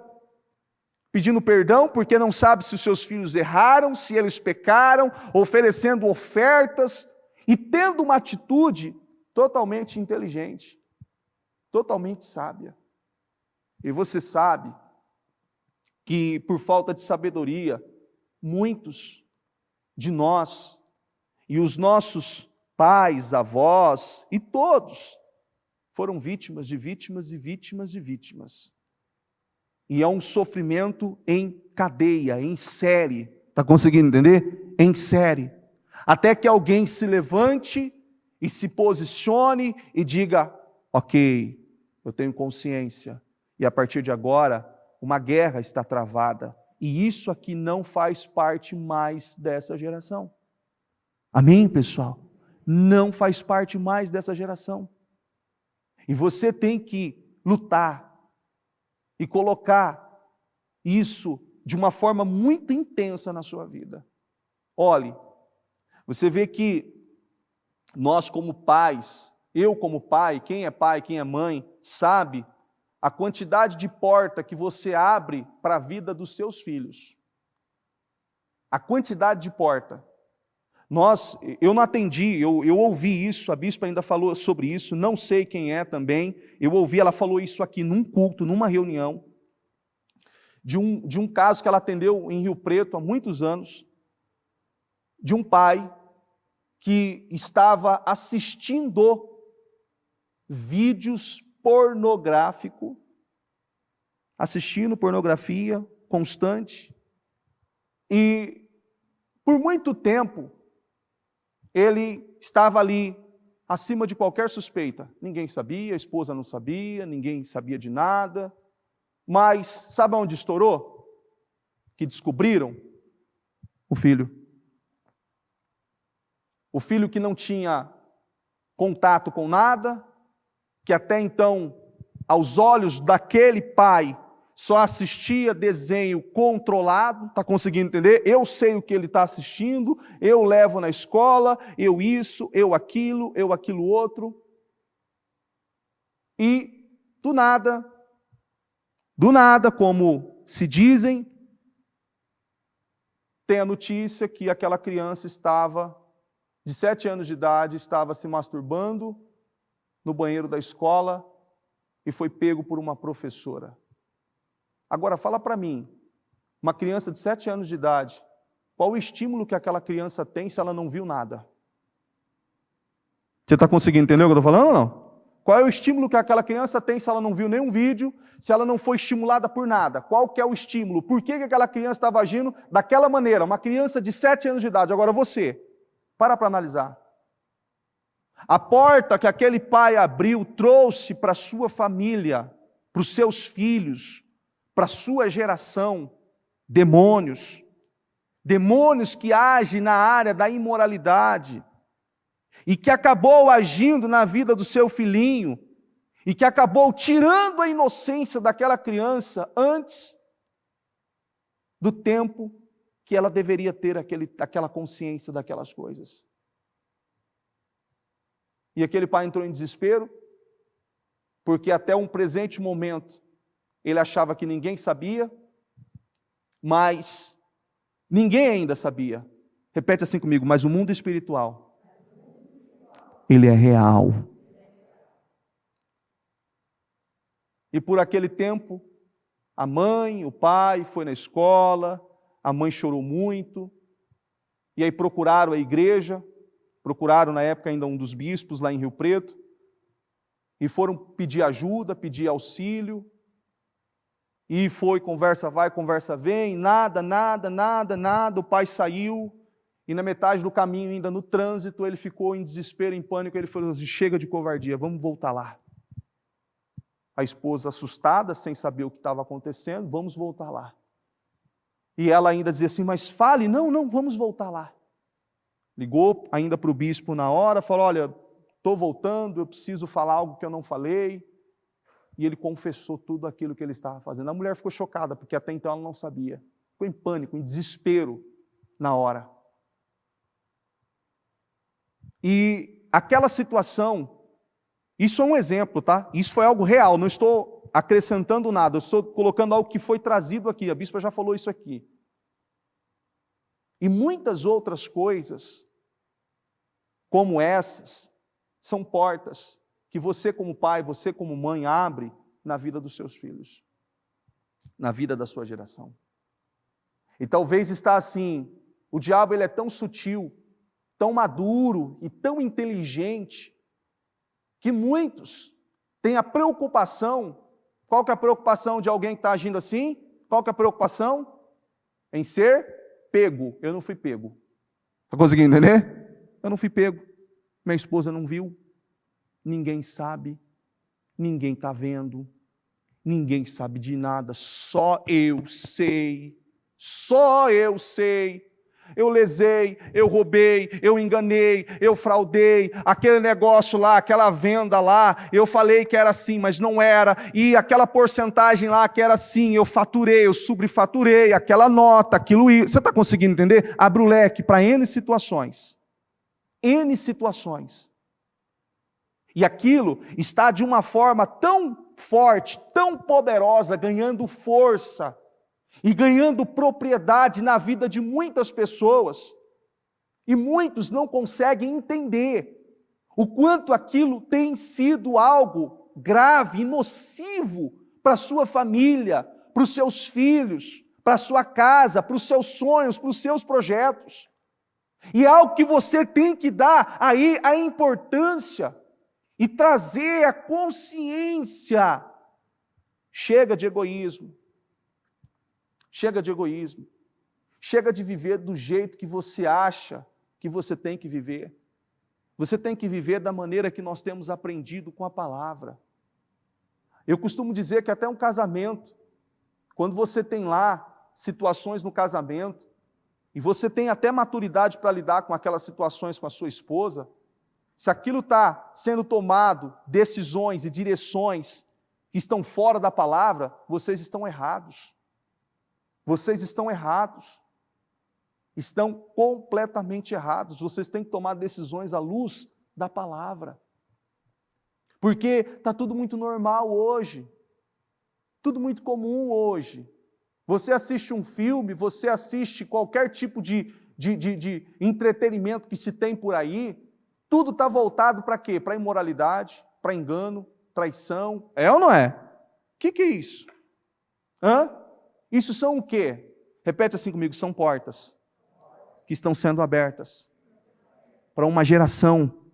Speaker 1: Pedindo perdão porque não sabe se os seus filhos erraram, se eles pecaram, oferecendo ofertas e tendo uma atitude totalmente inteligente, totalmente sábia. E você sabe que por falta de sabedoria, muitos de nós e os nossos pais, avós e todos foram vítimas de vítimas e vítimas de vítimas. E é um sofrimento em cadeia, em série. Está conseguindo entender? Em série. Até que alguém se levante e se posicione e diga, ok, eu tenho consciência. E a partir de agora, uma guerra está travada. E isso aqui não faz parte mais dessa geração. Amém, pessoal? Não faz parte mais dessa geração. E você tem que lutar e colocar isso de uma forma muito intensa na sua vida. Olhe, você vê que nós como pais, eu como pai, quem é mãe, sabe a quantidade de porta que você abre para a vida dos seus filhos. A quantidade de porta. Eu não atendi, eu ouvi isso, a bispa ainda falou sobre isso, não sei quem é também, eu ouvi, ela falou isso aqui num culto, numa reunião, de um caso que ela atendeu em Rio Preto há muitos anos, de um pai que estava assistindo vídeos pornográficos, assistindo pornografia constante, e por muito tempo, ele estava ali, acima de qualquer suspeita. Ninguém sabia, a esposa não sabia, ninguém sabia de nada. Mas, sabe onde estourou? Que descobriram? O filho. O filho que não tinha contato com nada, que até então, aos olhos daquele pai, só assistia desenho controlado, está conseguindo entender? Eu sei o que ele está assistindo, eu levo na escola, eu isso, eu aquilo outro. E do nada, como se dizem, tem a notícia que aquela criança de 7 anos de idade, estava se masturbando no banheiro da escola e foi pego por uma professora. Agora, fala para mim, uma criança de 7 anos de idade, qual o estímulo que aquela criança tem se ela não viu nada? Você está conseguindo entender o que eu estou falando ou não? Qual é o estímulo que aquela criança tem se ela não viu nenhum vídeo, se ela não foi estimulada por nada? Qual que é o estímulo? Por que aquela criança estava agindo daquela maneira? Uma criança de 7 anos de idade. Agora você, para analisar. A porta que aquele pai abriu trouxe para a sua família, para os seus filhos, para a sua geração, demônios que agem na área da imoralidade, e que acabou agindo na vida do seu filhinho, e que acabou tirando a inocência daquela criança antes do tempo que ela deveria ter aquela consciência daquelas coisas. E aquele pai entrou em desespero, porque até um presente momento ele achava que ninguém sabia, mas ninguém ainda sabia. Repete assim comigo, mas o mundo espiritual, ele é real. E por aquele tempo, a mãe, o pai foi na escola, a mãe chorou muito, e aí procuraram a igreja, procuraram na época ainda um dos bispos lá em Rio Preto, e foram pedir ajuda, pedir auxílio, e foi conversa vai, conversa vem, nada, o pai saiu, e na metade do caminho, ainda no trânsito, ele ficou em desespero, em pânico, ele falou assim, chega de covardia, vamos voltar lá. A esposa assustada, sem saber o que estava acontecendo, vamos voltar lá. E ela ainda dizia assim, mas fale, não, vamos voltar lá. Ligou ainda para o bispo na hora, falou, olha, estou voltando, eu preciso falar algo que eu não falei. E ele confessou tudo aquilo que ele estava fazendo. A mulher ficou chocada, porque até então ela não sabia. Ficou em pânico, em desespero na hora. E aquela situação, isso é um exemplo, tá? Isso foi algo real, não estou acrescentando nada, eu estou colocando algo que foi trazido aqui, a bispa já falou isso aqui. E muitas outras coisas, como essas, são portas que você como pai, você como mãe, abre na vida dos seus filhos, na vida da sua geração. E talvez está assim, o diabo ele é tão sutil, tão maduro e tão inteligente, que muitos têm a preocupação, qual que é a preocupação de alguém que está agindo assim? Qual que é a preocupação? Em ser pego. Eu não fui pego. Está conseguindo entender? Eu não fui pego. Minha esposa não viu. Ninguém sabe. Ninguém está vendo. Ninguém sabe de nada. Só eu sei. Só eu sei. Eu lesei, eu roubei, eu enganei, eu fraudei, aquele negócio lá, aquela venda lá, eu falei que era assim, mas não era, e aquela porcentagem lá que era assim, eu faturei, eu subfaturei, aquela nota, aquilo, você está conseguindo entender? Abre o leque para N situações. N situações. E aquilo está de uma forma tão forte, tão poderosa, ganhando força, e ganhando propriedade na vida de muitas pessoas, e muitos não conseguem entender o quanto aquilo tem sido algo grave e nocivo para a sua família, para os seus filhos, para a sua casa, para os seus sonhos, para os seus projetos. E é algo que você tem que dar aí a importância e trazer a consciência. Chega de egoísmo. Chega de egoísmo. Chega de viver do jeito que você acha que você tem que viver. Você tem que viver da maneira que nós temos aprendido com a palavra. Eu costumo dizer que até um casamento, quando você tem lá situações no casamento, e você tem até maturidade para lidar com aquelas situações com a sua esposa, se aquilo está sendo tomado, decisões e direções que estão fora da palavra, vocês estão errados. Vocês estão errados. Estão completamente errados. Vocês têm que tomar decisões à luz da palavra. Porque está tudo muito normal hoje. Tudo muito comum hoje. Você assiste um filme, você assiste qualquer tipo de entretenimento que se tem por aí, tudo está voltado para quê? Para imoralidade, para engano, traição. É ou não é? O que é isso? Isso são o quê? Repete assim comigo, são portas que estão sendo abertas para uma geração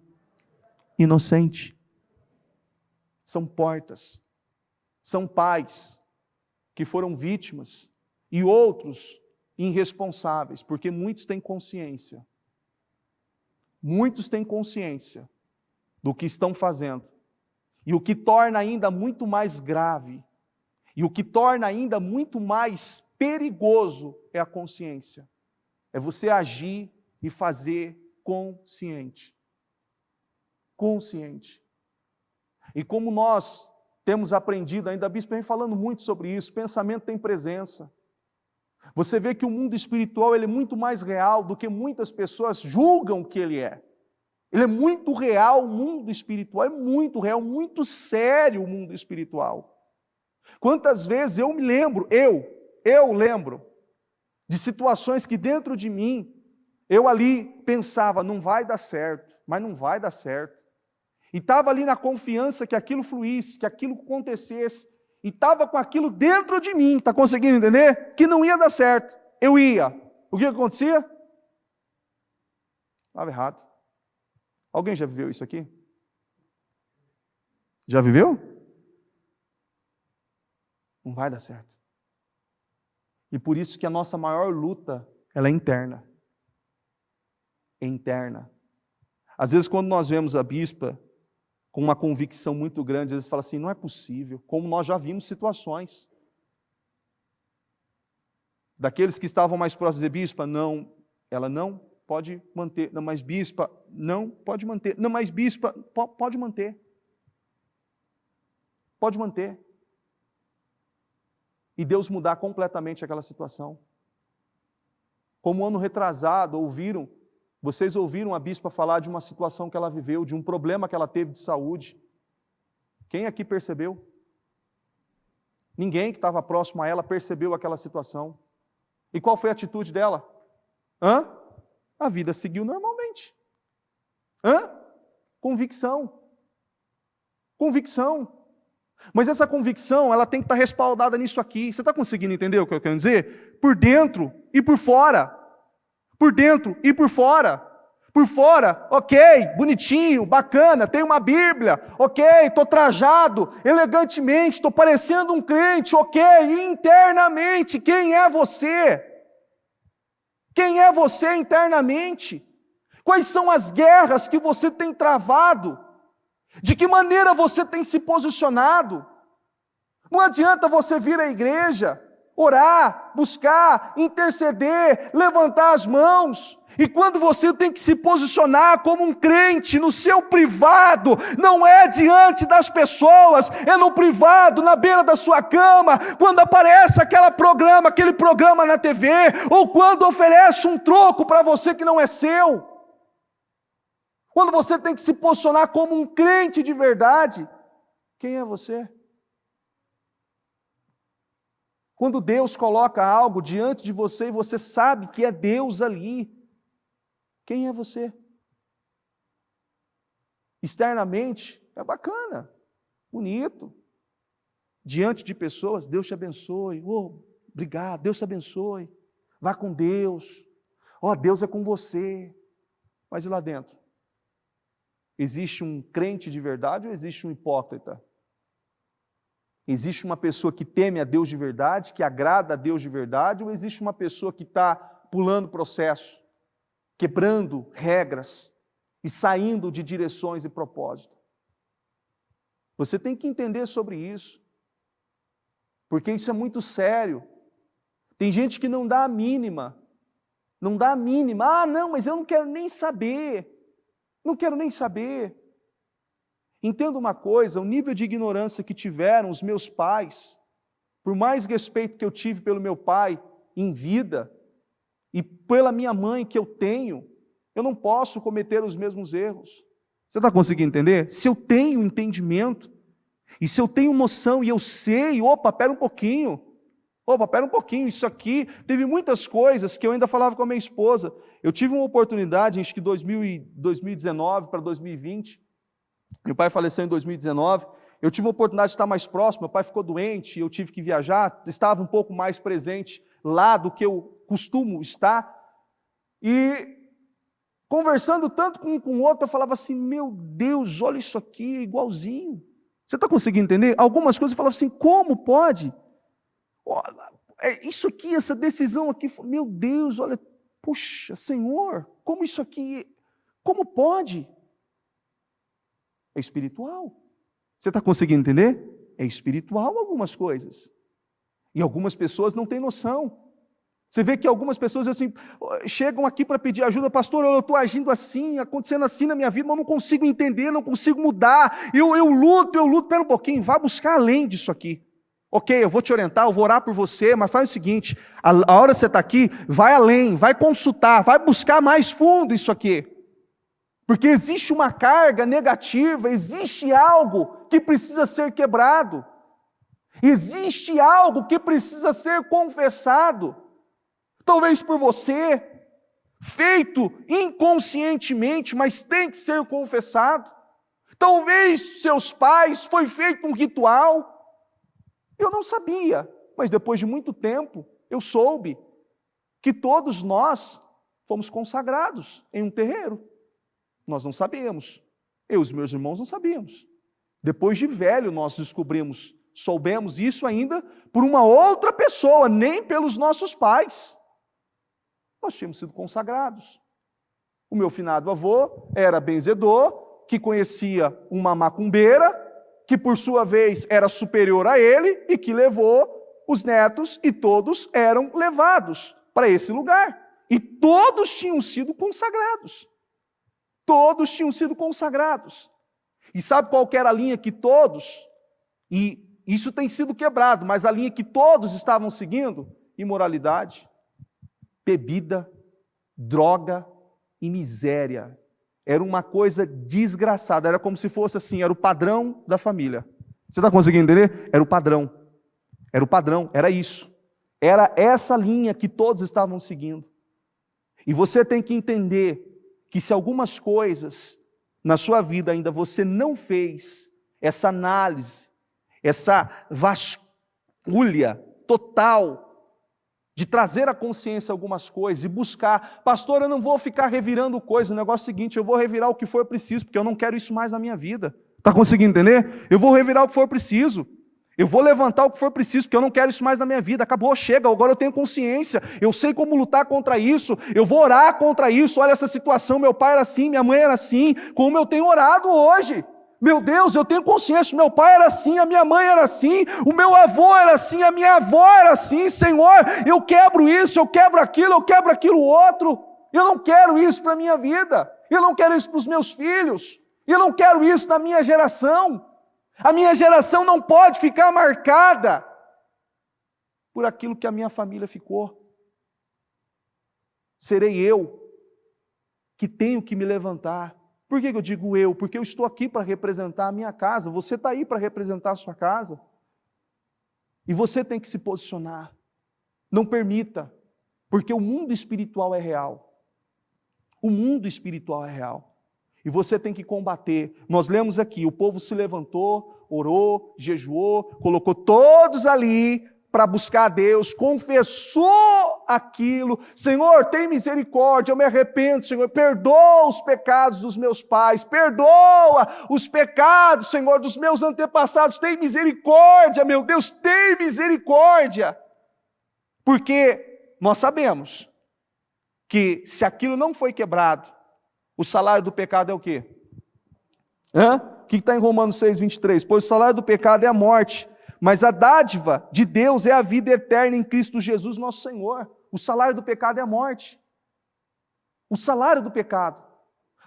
Speaker 1: inocente. São portas. São pais que foram vítimas e outros irresponsáveis, porque muitos têm consciência. Muitos têm consciência do que estão fazendo. E o que torna ainda muito mais grave, e o que torna ainda muito mais perigoso é a consciência. É você agir e fazer consciente. Consciente. E como nós temos aprendido, ainda a bispo vem falando muito sobre isso, pensamento tem presença. Você vê que o mundo espiritual ele é muito mais real do que muitas pessoas julgam que ele é. Ele é muito real, o mundo espiritual é muito real, muito sério o mundo espiritual. Quantas vezes eu me lembro, eu lembro de situações que dentro de mim, eu ali pensava, não vai dar certo, mas não vai dar certo. E estava ali na confiança que aquilo fluísse, que aquilo acontecesse, e estava com aquilo dentro de mim, está conseguindo entender? Que não ia dar certo. Eu ia. O que acontecia? Estava errado. Alguém já viveu isso aqui? Já viveu? Não vai dar certo. E por isso que a nossa maior luta, ela é interna. É interna. Às vezes quando nós vemos a bispa com uma convicção muito grande, às vezes fala assim, não é possível, como nós já vimos situações. Daqueles que estavam mais próximos de bispa, não, ela não pode manter, não, mas bispa, não pode manter, não, mas bispa, pode manter. Pode manter. E Deus mudar completamente aquela situação. Como ano retrasado, vocês ouviram a bispa falar de uma situação que ela viveu, de um problema que ela teve de saúde. Quem aqui percebeu? Ninguém que estava próximo a ela percebeu aquela situação. E qual foi a atitude dela? A vida seguiu normalmente. Convicção. Convicção. Mas essa convicção, ela tem que estar respaldada nisso aqui. Você está conseguindo entender o que eu quero dizer? Por dentro e por fora. Por dentro e por fora. Por fora, ok, bonitinho, bacana, tenho uma Bíblia, ok, estou trajado elegantemente, estou parecendo um crente, ok, e internamente, quem é você? Quem é você internamente? Quais são as guerras que você tem travado? De que maneira você tem se posicionado? Não adianta você vir à igreja, orar, buscar, interceder, levantar as mãos, e quando você tem que se posicionar como um crente no seu privado, não é diante das pessoas, é no privado, na beira da sua cama, quando aparece aquele programa na TV, ou quando oferece um troco para você que não é seu. Quando você tem que se posicionar como um crente de verdade, quem é você? Quando Deus coloca algo diante de você e você sabe que é Deus ali, quem é você? Externamente, é bacana, bonito. Diante de pessoas, Deus te abençoe. Obrigado, Deus te abençoe. Vá com Deus. Deus é com você. Mas e lá dentro? Existe um crente de verdade ou existe um hipócrita? Existe uma pessoa que teme a Deus de verdade, que agrada a Deus de verdade, ou existe uma pessoa que está pulando processo, quebrando regras e saindo de direções e propósito? Você tem que entender sobre isso, porque isso é muito sério. Tem gente que não dá a mínima, não, mas eu não quero nem saber, não quero nem saber. Entenda uma coisa, o nível de ignorância que tiveram os meus pais, por mais respeito que eu tive pelo meu pai em vida, e pela minha mãe que eu tenho, eu não posso cometer os mesmos erros. Você está conseguindo entender? Se eu tenho entendimento, e se eu tenho noção e eu sei, pera um pouquinho, isso aqui, teve muitas coisas que eu ainda falava com a minha esposa. Eu tive uma oportunidade, acho que 2019 para 2020, meu pai faleceu em 2019, eu tive a oportunidade de estar mais próximo, meu pai ficou doente, eu tive que viajar, estava um pouco mais presente lá do que eu costumo estar, e conversando tanto com um com o outro, eu falava assim, meu Deus, olha isso aqui, igualzinho. Você está conseguindo entender? Algumas coisas eu falava assim, como pode? Isso aqui, essa decisão aqui, meu Deus, olha, puxa, Senhor, como isso aqui, como pode? É espiritual. Você está conseguindo entender? É espiritual algumas coisas. E algumas pessoas não têm noção. Você vê que algumas pessoas assim, chegam aqui para pedir ajuda, pastor, eu estou agindo assim, acontecendo assim na minha vida, mas eu não consigo entender, não consigo mudar, eu luto, pera um pouquinho, vá buscar além disso aqui. Ok, eu vou te orientar, eu vou orar por você, mas faz o seguinte, a hora que você está aqui, vai além, vai consultar, vai buscar mais fundo isso aqui. Porque existe uma carga negativa, existe algo que precisa ser quebrado, existe algo que precisa ser confessado. Talvez por você, feito inconscientemente, mas tem que ser confessado. Talvez seus pais, foi feito um ritual. Eu não sabia, mas depois de muito tempo, eu soube que todos nós fomos consagrados em um terreiro. Nós não sabíamos. Eu e os meus irmãos não sabíamos. Depois de velho nós soubemos isso ainda por uma outra pessoa, nem pelos nossos pais. Nós tínhamos sido consagrados. O meu finado avô era benzedor, que conhecia uma macumbeira, que por sua vez era superior a ele e que levou os netos e todos eram levados para esse lugar. E todos tinham sido consagrados. Todos tinham sido consagrados. E sabe qual que era a linha que todos, e isso tem sido quebrado, mas a linha que todos estavam seguindo? Imoralidade, bebida, droga e miséria. Era uma coisa desgraçada, era como se fosse assim, era o padrão da família. Você está conseguindo entender? Era o padrão, era isso. Era essa linha que todos estavam seguindo. E você tem que entender que se algumas coisas na sua vida ainda você não fez essa análise, essa vasculha total, de trazer à consciência algumas coisas e buscar, pastor, eu não vou ficar revirando coisas, o negócio é o seguinte, eu vou revirar o que for preciso, porque eu não quero isso mais na minha vida. Está conseguindo entender? Eu vou revirar o que for preciso, eu vou levantar o que for preciso, porque eu não quero isso mais na minha vida, acabou, chega, agora eu tenho consciência, eu sei como lutar contra isso, eu vou orar contra isso, olha essa situação, meu pai era assim, minha mãe era assim, como eu tenho orado hoje. Meu Deus, eu tenho consciência, meu pai era assim, a minha mãe era assim, o meu avô era assim, a minha avó era assim, Senhor, eu quebro isso, eu quebro aquilo outro, eu não quero isso para a minha vida, eu não quero isso para os meus filhos, eu não quero isso na minha geração, a minha geração não pode ficar marcada por aquilo que a minha família ficou. Serei eu que tenho que me levantar. Por que eu digo eu? Porque eu estou aqui para representar a minha casa, você está aí para representar a sua casa. E você tem que se posicionar. Não permita, porque o mundo espiritual é real. O mundo espiritual é real. E você tem que combater. Nós lemos aqui, o povo se levantou, orou, jejuou, colocou todos ali para buscar a Deus, confessou aquilo, Senhor, tem misericórdia, eu me arrependo, Senhor, perdoa os pecados dos meus pais, perdoa os pecados, Senhor, dos meus antepassados, tem misericórdia, meu Deus, tem misericórdia, porque nós sabemos que se aquilo não foi quebrado, o salário do pecado é o quê? O que está em Romanos 6:23? Pois o salário do pecado é a morte, mas a dádiva de Deus é a vida eterna em Cristo Jesus, nosso Senhor. O salário do pecado é a morte. O salário do pecado.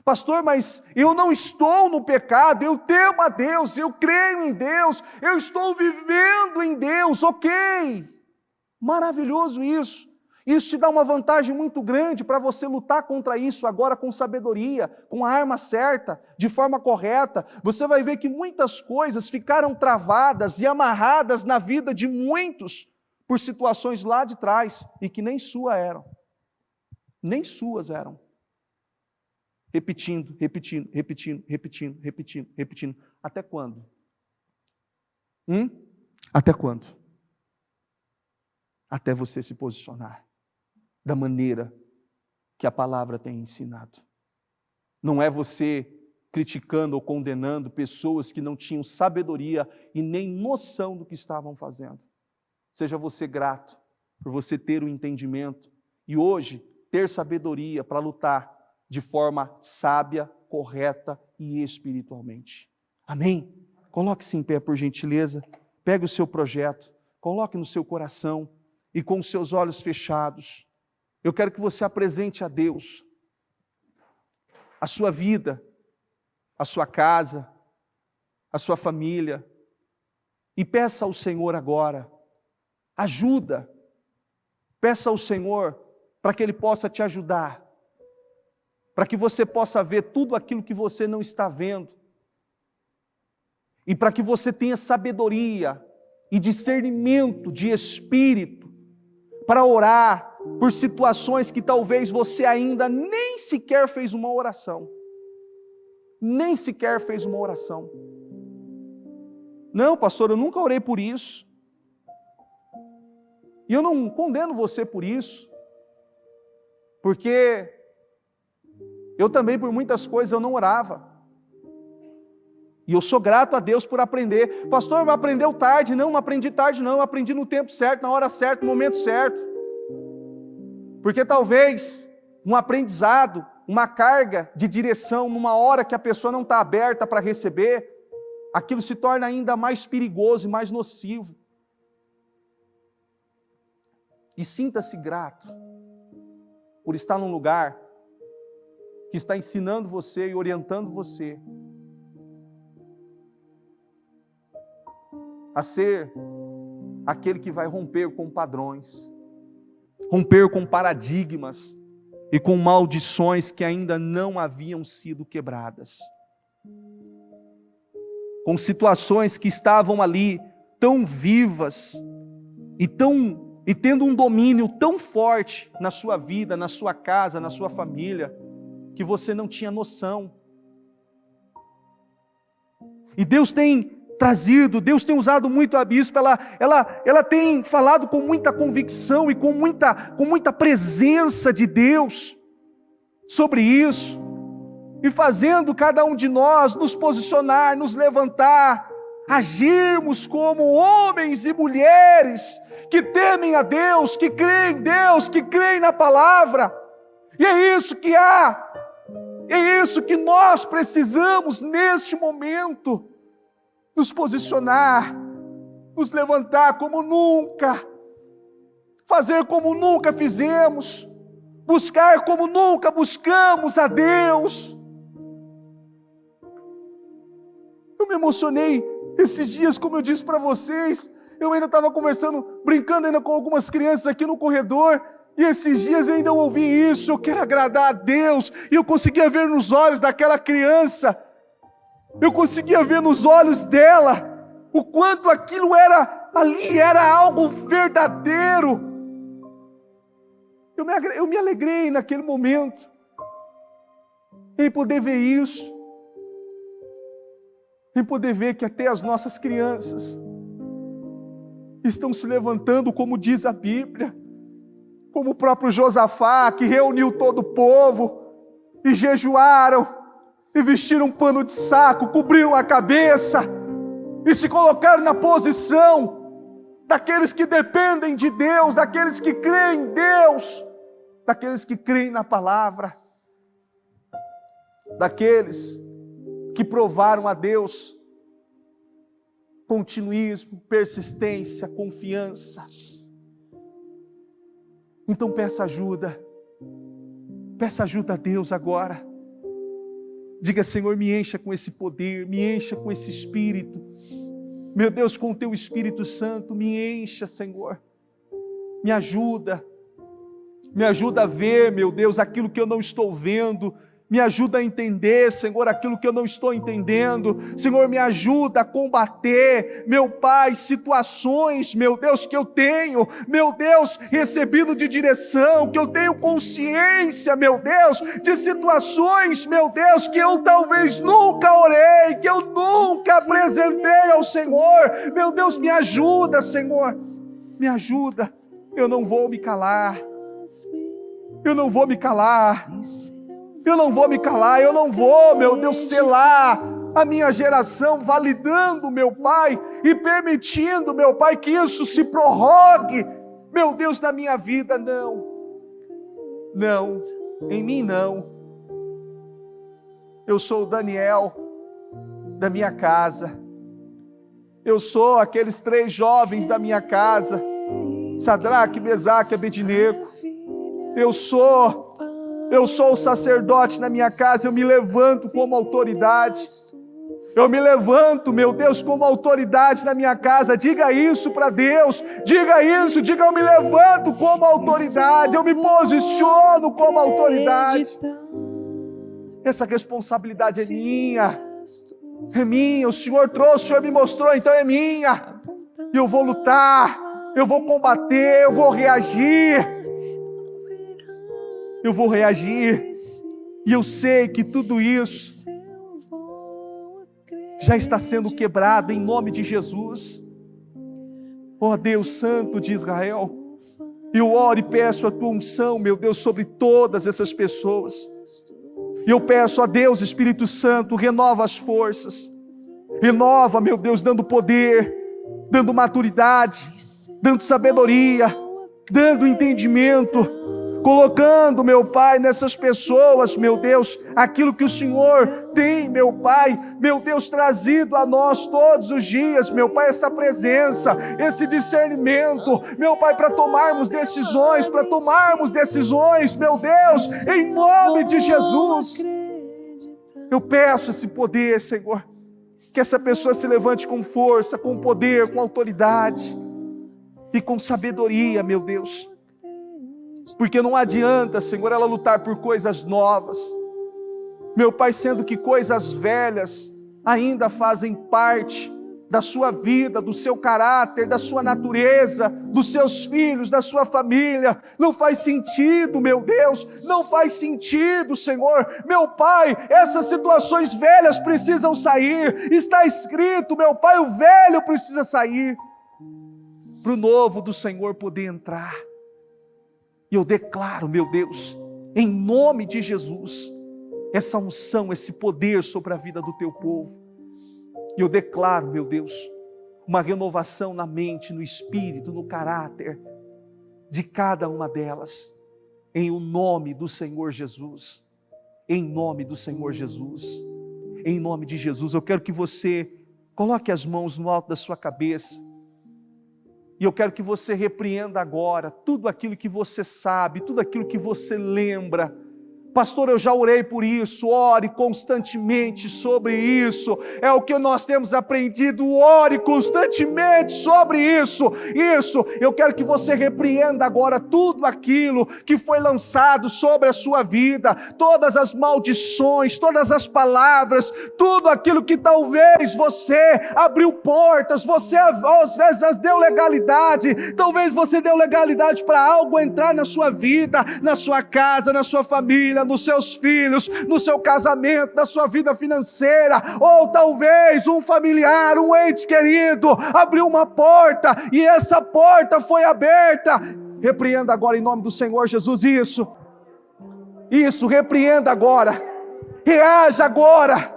Speaker 1: Pastor, mas eu não estou no pecado, eu temo a Deus, eu creio em Deus, eu estou vivendo em Deus, ok. Maravilhoso isso. Isso te dá uma vantagem muito grande para você lutar contra isso agora com sabedoria, com a arma certa, de forma correta. Você vai ver que muitas coisas ficaram travadas e amarradas na vida de muitos por situações lá de trás e que nem suas eram. Nem suas eram. Repetindo. Até quando? Até quando? Até você se posicionar da maneira que a palavra tem ensinado. Não é você criticando ou condenando pessoas que não tinham sabedoria e nem noção do que estavam fazendo. Seja você grato por você ter o entendimento e hoje ter sabedoria para lutar de forma sábia, correta e espiritualmente. Amém? Coloque-se em pé, por gentileza. Pegue o seu projeto, coloque no seu coração e com os seus olhos fechados, eu quero que você apresente a Deus a sua vida, a sua casa, a sua família, e peça ao Senhor agora ajuda. Peça ao Senhor para que Ele possa te ajudar, para que você possa ver tudo aquilo que você não está vendo, e para que você tenha sabedoria e discernimento de espírito, para orar por situações que talvez você ainda nem sequer fez uma oração. Nem sequer fez uma oração. Não, pastor, eu nunca orei por isso. E eu não condeno você por isso, porque eu também por muitas coisas eu não orava. E eu sou grato a Deus por aprender. Pastor, mas aprendeu tarde. Não aprendi tarde não, eu aprendi no tempo certo, na hora certa, no momento certo. Porque talvez um aprendizado, uma carga de direção, numa hora que a pessoa não está aberta para receber, aquilo se torna ainda mais perigoso e mais nocivo. E sinta-se grato por estar num lugar que está ensinando você e orientando você a ser aquele que vai romper com padrões, romper com paradigmas e com maldições que ainda não haviam sido quebradas. Com situações que estavam ali tão vivas e tendo um domínio tão forte na sua vida, na sua casa, na sua família, que você não tinha noção. E Deus tem trazido, Deus tem usado muito a bispa, ela tem falado com muita convicção e com muita presença de Deus sobre isso, e fazendo cada um de nós nos posicionar, nos levantar, agirmos como homens e mulheres que temem a Deus, que creem em Deus, que creem na palavra. E é isso que é isso que nós precisamos neste momento. Nos posicionar, nos levantar como nunca, fazer como nunca fizemos, buscar como nunca buscamos a Deus. Eu me emocionei esses dias, como eu disse para vocês, eu ainda estava conversando, brincando ainda com algumas crianças aqui no corredor, e esses dias eu ainda ouvi isso, eu quero agradar a Deus, e eu conseguia ver nos olhos daquela criança, eu conseguia ver nos olhos dela o quanto aquilo era algo verdadeiro. Eu me alegrei naquele momento em poder ver isso, em poder ver que até as nossas crianças estão se levantando, como diz a Bíblia, como o próprio Josafá, que reuniu todo o povo e jejuaram, e vestiram um pano de saco, cobriram a cabeça, e se colocaram na posição daqueles que dependem de Deus, daqueles que creem em Deus, daqueles que creem na palavra, daqueles que provaram a Deus continuismo, persistência, confiança. Então peça ajuda a Deus agora. Diga, Senhor, me encha com esse poder, me encha com esse Espírito. Meu Deus, com o Teu Espírito Santo, me encha, Senhor. Me ajuda a ver, meu Deus, aquilo que eu não estou vendo. Me ajuda a entender, Senhor, aquilo que eu não estou entendendo. Senhor, me ajuda a combater, meu Pai, situações, meu Deus, que eu tenho, meu Deus, recebido de direção, que eu tenho consciência, meu Deus, de situações, meu Deus, que eu talvez nunca orei, que eu nunca apresentei ao Senhor. Meu Deus, me ajuda, Senhor, me ajuda. Eu não vou me calar. Eu não vou me calar. Eu não vou me calar, eu não vou, meu Deus, selar a minha geração, validando, meu Pai, e permitindo, meu Pai, que isso se prorrogue, meu Deus, na minha vida. Não, não, em mim não. Eu sou o Daniel da minha casa. Eu sou aqueles 3 jovens da minha casa, Sadraque, Mesaque e Abednego. Eu sou o sacerdote na minha casa, eu me levanto como autoridade. Eu me levanto, meu Deus, como autoridade na minha casa. Diga isso para Deus, diga isso, diga: eu me levanto como autoridade, eu me posiciono como autoridade. Essa responsabilidade é minha, o Senhor trouxe, o Senhor me mostrou, então é minha. E eu vou lutar, eu vou combater, eu vou reagir. Eu vou reagir, e eu sei que tudo isso já está sendo quebrado em nome de Jesus. Ó Deus Santo de Israel, eu oro e peço a Tua unção, meu Deus, sobre todas essas pessoas. E eu peço a Deus, Espírito Santo, renova as forças, renova, meu Deus, dando poder, dando maturidade, dando sabedoria, dando entendimento, colocando, meu Pai, nessas pessoas, meu Deus, aquilo que o Senhor tem, meu Pai, meu Deus, trazido a nós todos os dias, meu Pai, essa presença, esse discernimento, meu Pai, para tomarmos decisões, meu Deus, em nome de Jesus. Eu peço esse poder, Senhor, que essa pessoa se levante com força, com poder, com autoridade e com sabedoria, meu Deus. Porque não adianta, Senhor, ela lutar por coisas novas, meu Pai, sendo que coisas velhas ainda fazem parte da sua vida, do seu caráter, da sua natureza, dos seus filhos, da sua família. Não faz sentido, meu Deus, não faz sentido, Senhor. Meu Pai, essas situações velhas precisam sair. Está escrito, meu Pai, o velho precisa sair para o novo do Senhor poder entrar. E eu declaro, meu Deus, em nome de Jesus, essa unção, esse poder sobre a vida do Teu povo. E eu declaro, meu Deus, uma renovação na mente, no espírito, no caráter de cada uma delas, em o nome do Senhor Jesus. Em nome do Senhor Jesus. Em nome de Jesus, eu quero que você coloque as mãos no alto da sua cabeça. E eu quero que você repreenda agora tudo aquilo que você sabe, tudo aquilo que você lembra. Pastor, eu já orei por isso. Ore constantemente sobre isso. É o que nós temos aprendido. Ore constantemente sobre isso. Eu quero que você repreenda agora tudo aquilo que foi lançado sobre a sua vida. Todas as maldições, todas as palavras, tudo aquilo que talvez você abriu portas, você às vezes as deu legalidade. Talvez você deu legalidade para algo entrar na sua vida, na sua casa, na sua família, nos seus filhos, no seu casamento, na sua vida financeira, ou talvez um familiar, um ente querido, abriu uma porta e essa porta foi aberta. Repreenda agora em nome do Senhor Jesus isso, repreenda agora, reaja agora,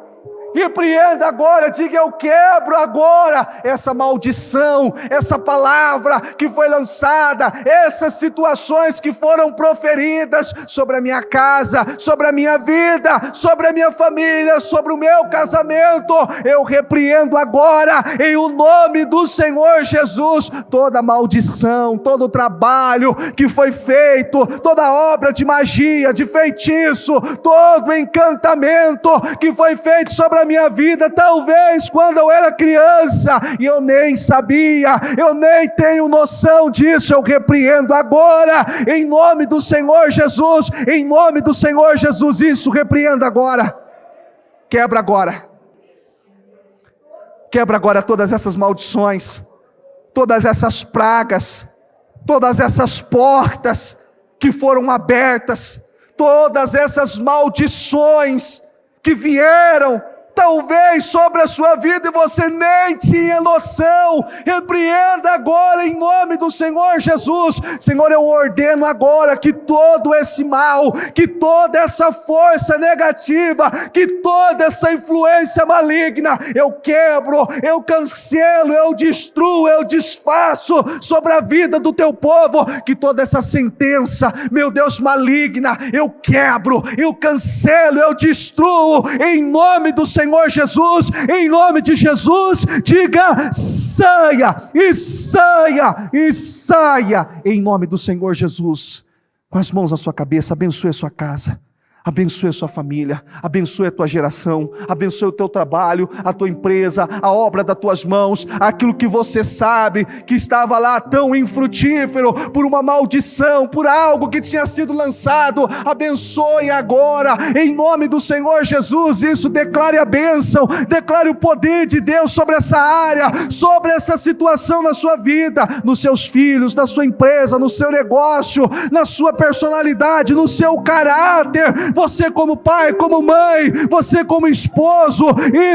Speaker 1: repreenda agora, diga: eu quebro agora essa maldição, essa palavra que foi lançada, essas situações que foram proferidas sobre a minha casa, sobre a minha vida, sobre a minha família, sobre o meu casamento. Eu repreendo agora, em o nome do Senhor Jesus, toda maldição, todo o trabalho que foi feito, toda obra de magia, de feitiço, todo encantamento que foi feito sobre a minha vida, talvez quando eu era criança, e eu nem sabia, eu nem tenho noção disso. Eu repreendo agora, em nome do Senhor Jesus, em nome do Senhor Jesus, isso, repreenda agora, quebra agora todas essas maldições, todas essas pragas, todas essas portas que foram abertas, todas essas maldições que vieram talvez sobre a sua vida e você nem tinha noção. Repreenda agora em nome do Senhor Jesus. Senhor, eu ordeno agora que todo esse mal, que toda essa força negativa, que toda essa influência maligna, eu quebro, eu cancelo, eu destruo, eu desfaço sobre a vida do teu povo. Que toda essa sentença, meu Deus, maligna, eu quebro, eu cancelo, eu destruo em nome do Senhor Jesus, em nome de Jesus. Diga: saia, e saia, e saia, em nome do Senhor Jesus. Com as mãos na sua cabeça, abençoe a sua casa, abençoe a sua família, abençoe a tua geração, abençoe o teu trabalho, a tua empresa, a obra das tuas mãos, aquilo que você sabe que estava lá tão infrutífero, por uma maldição, por algo que tinha sido lançado. Abençoe agora, em nome do Senhor Jesus, isso. Declare a bênção, declare o poder de Deus sobre essa área, sobre essa situação na sua vida, nos seus filhos, na sua empresa, no seu negócio, na sua personalidade, no seu caráter. Você como pai, como mãe, você como esposo,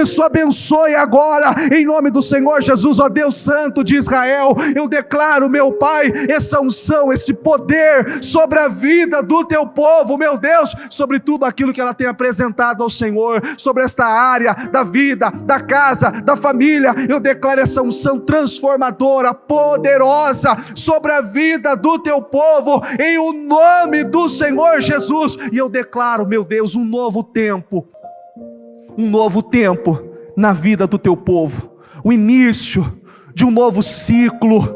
Speaker 1: isso, abençoe agora, em nome do Senhor Jesus. Ó Deus Santo de Israel, eu declaro, meu Pai, essa unção, esse poder sobre a vida do teu povo, meu Deus, sobre tudo aquilo que ela tem apresentado ao Senhor, sobre esta área da vida, da casa, da família. Eu declaro essa unção transformadora, poderosa, sobre a vida do teu povo, em o nome do Senhor Jesus. E eu declaro, meu Deus, um novo tempo na vida do teu povo, o início de um novo ciclo,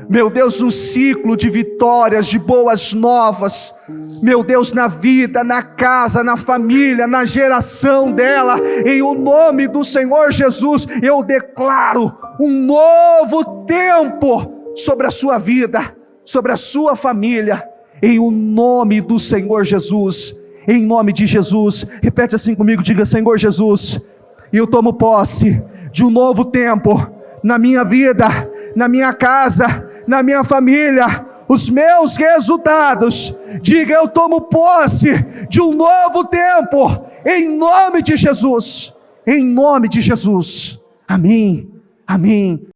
Speaker 1: meu Deus, um ciclo de vitórias, de boas novas, meu Deus, na vida, na casa, na família, na geração dela, em o nome do Senhor Jesus. Eu declaro um novo tempo sobre a sua vida, sobre a sua família, em o nome do Senhor Jesus. Em nome de Jesus, repete assim comigo, diga: Senhor Jesus, eu tomo posse de um novo tempo na minha vida, na minha casa, na minha família, os meus resultados. Diga: eu tomo posse de um novo tempo, em nome de Jesus, em nome de Jesus. Amém, amém.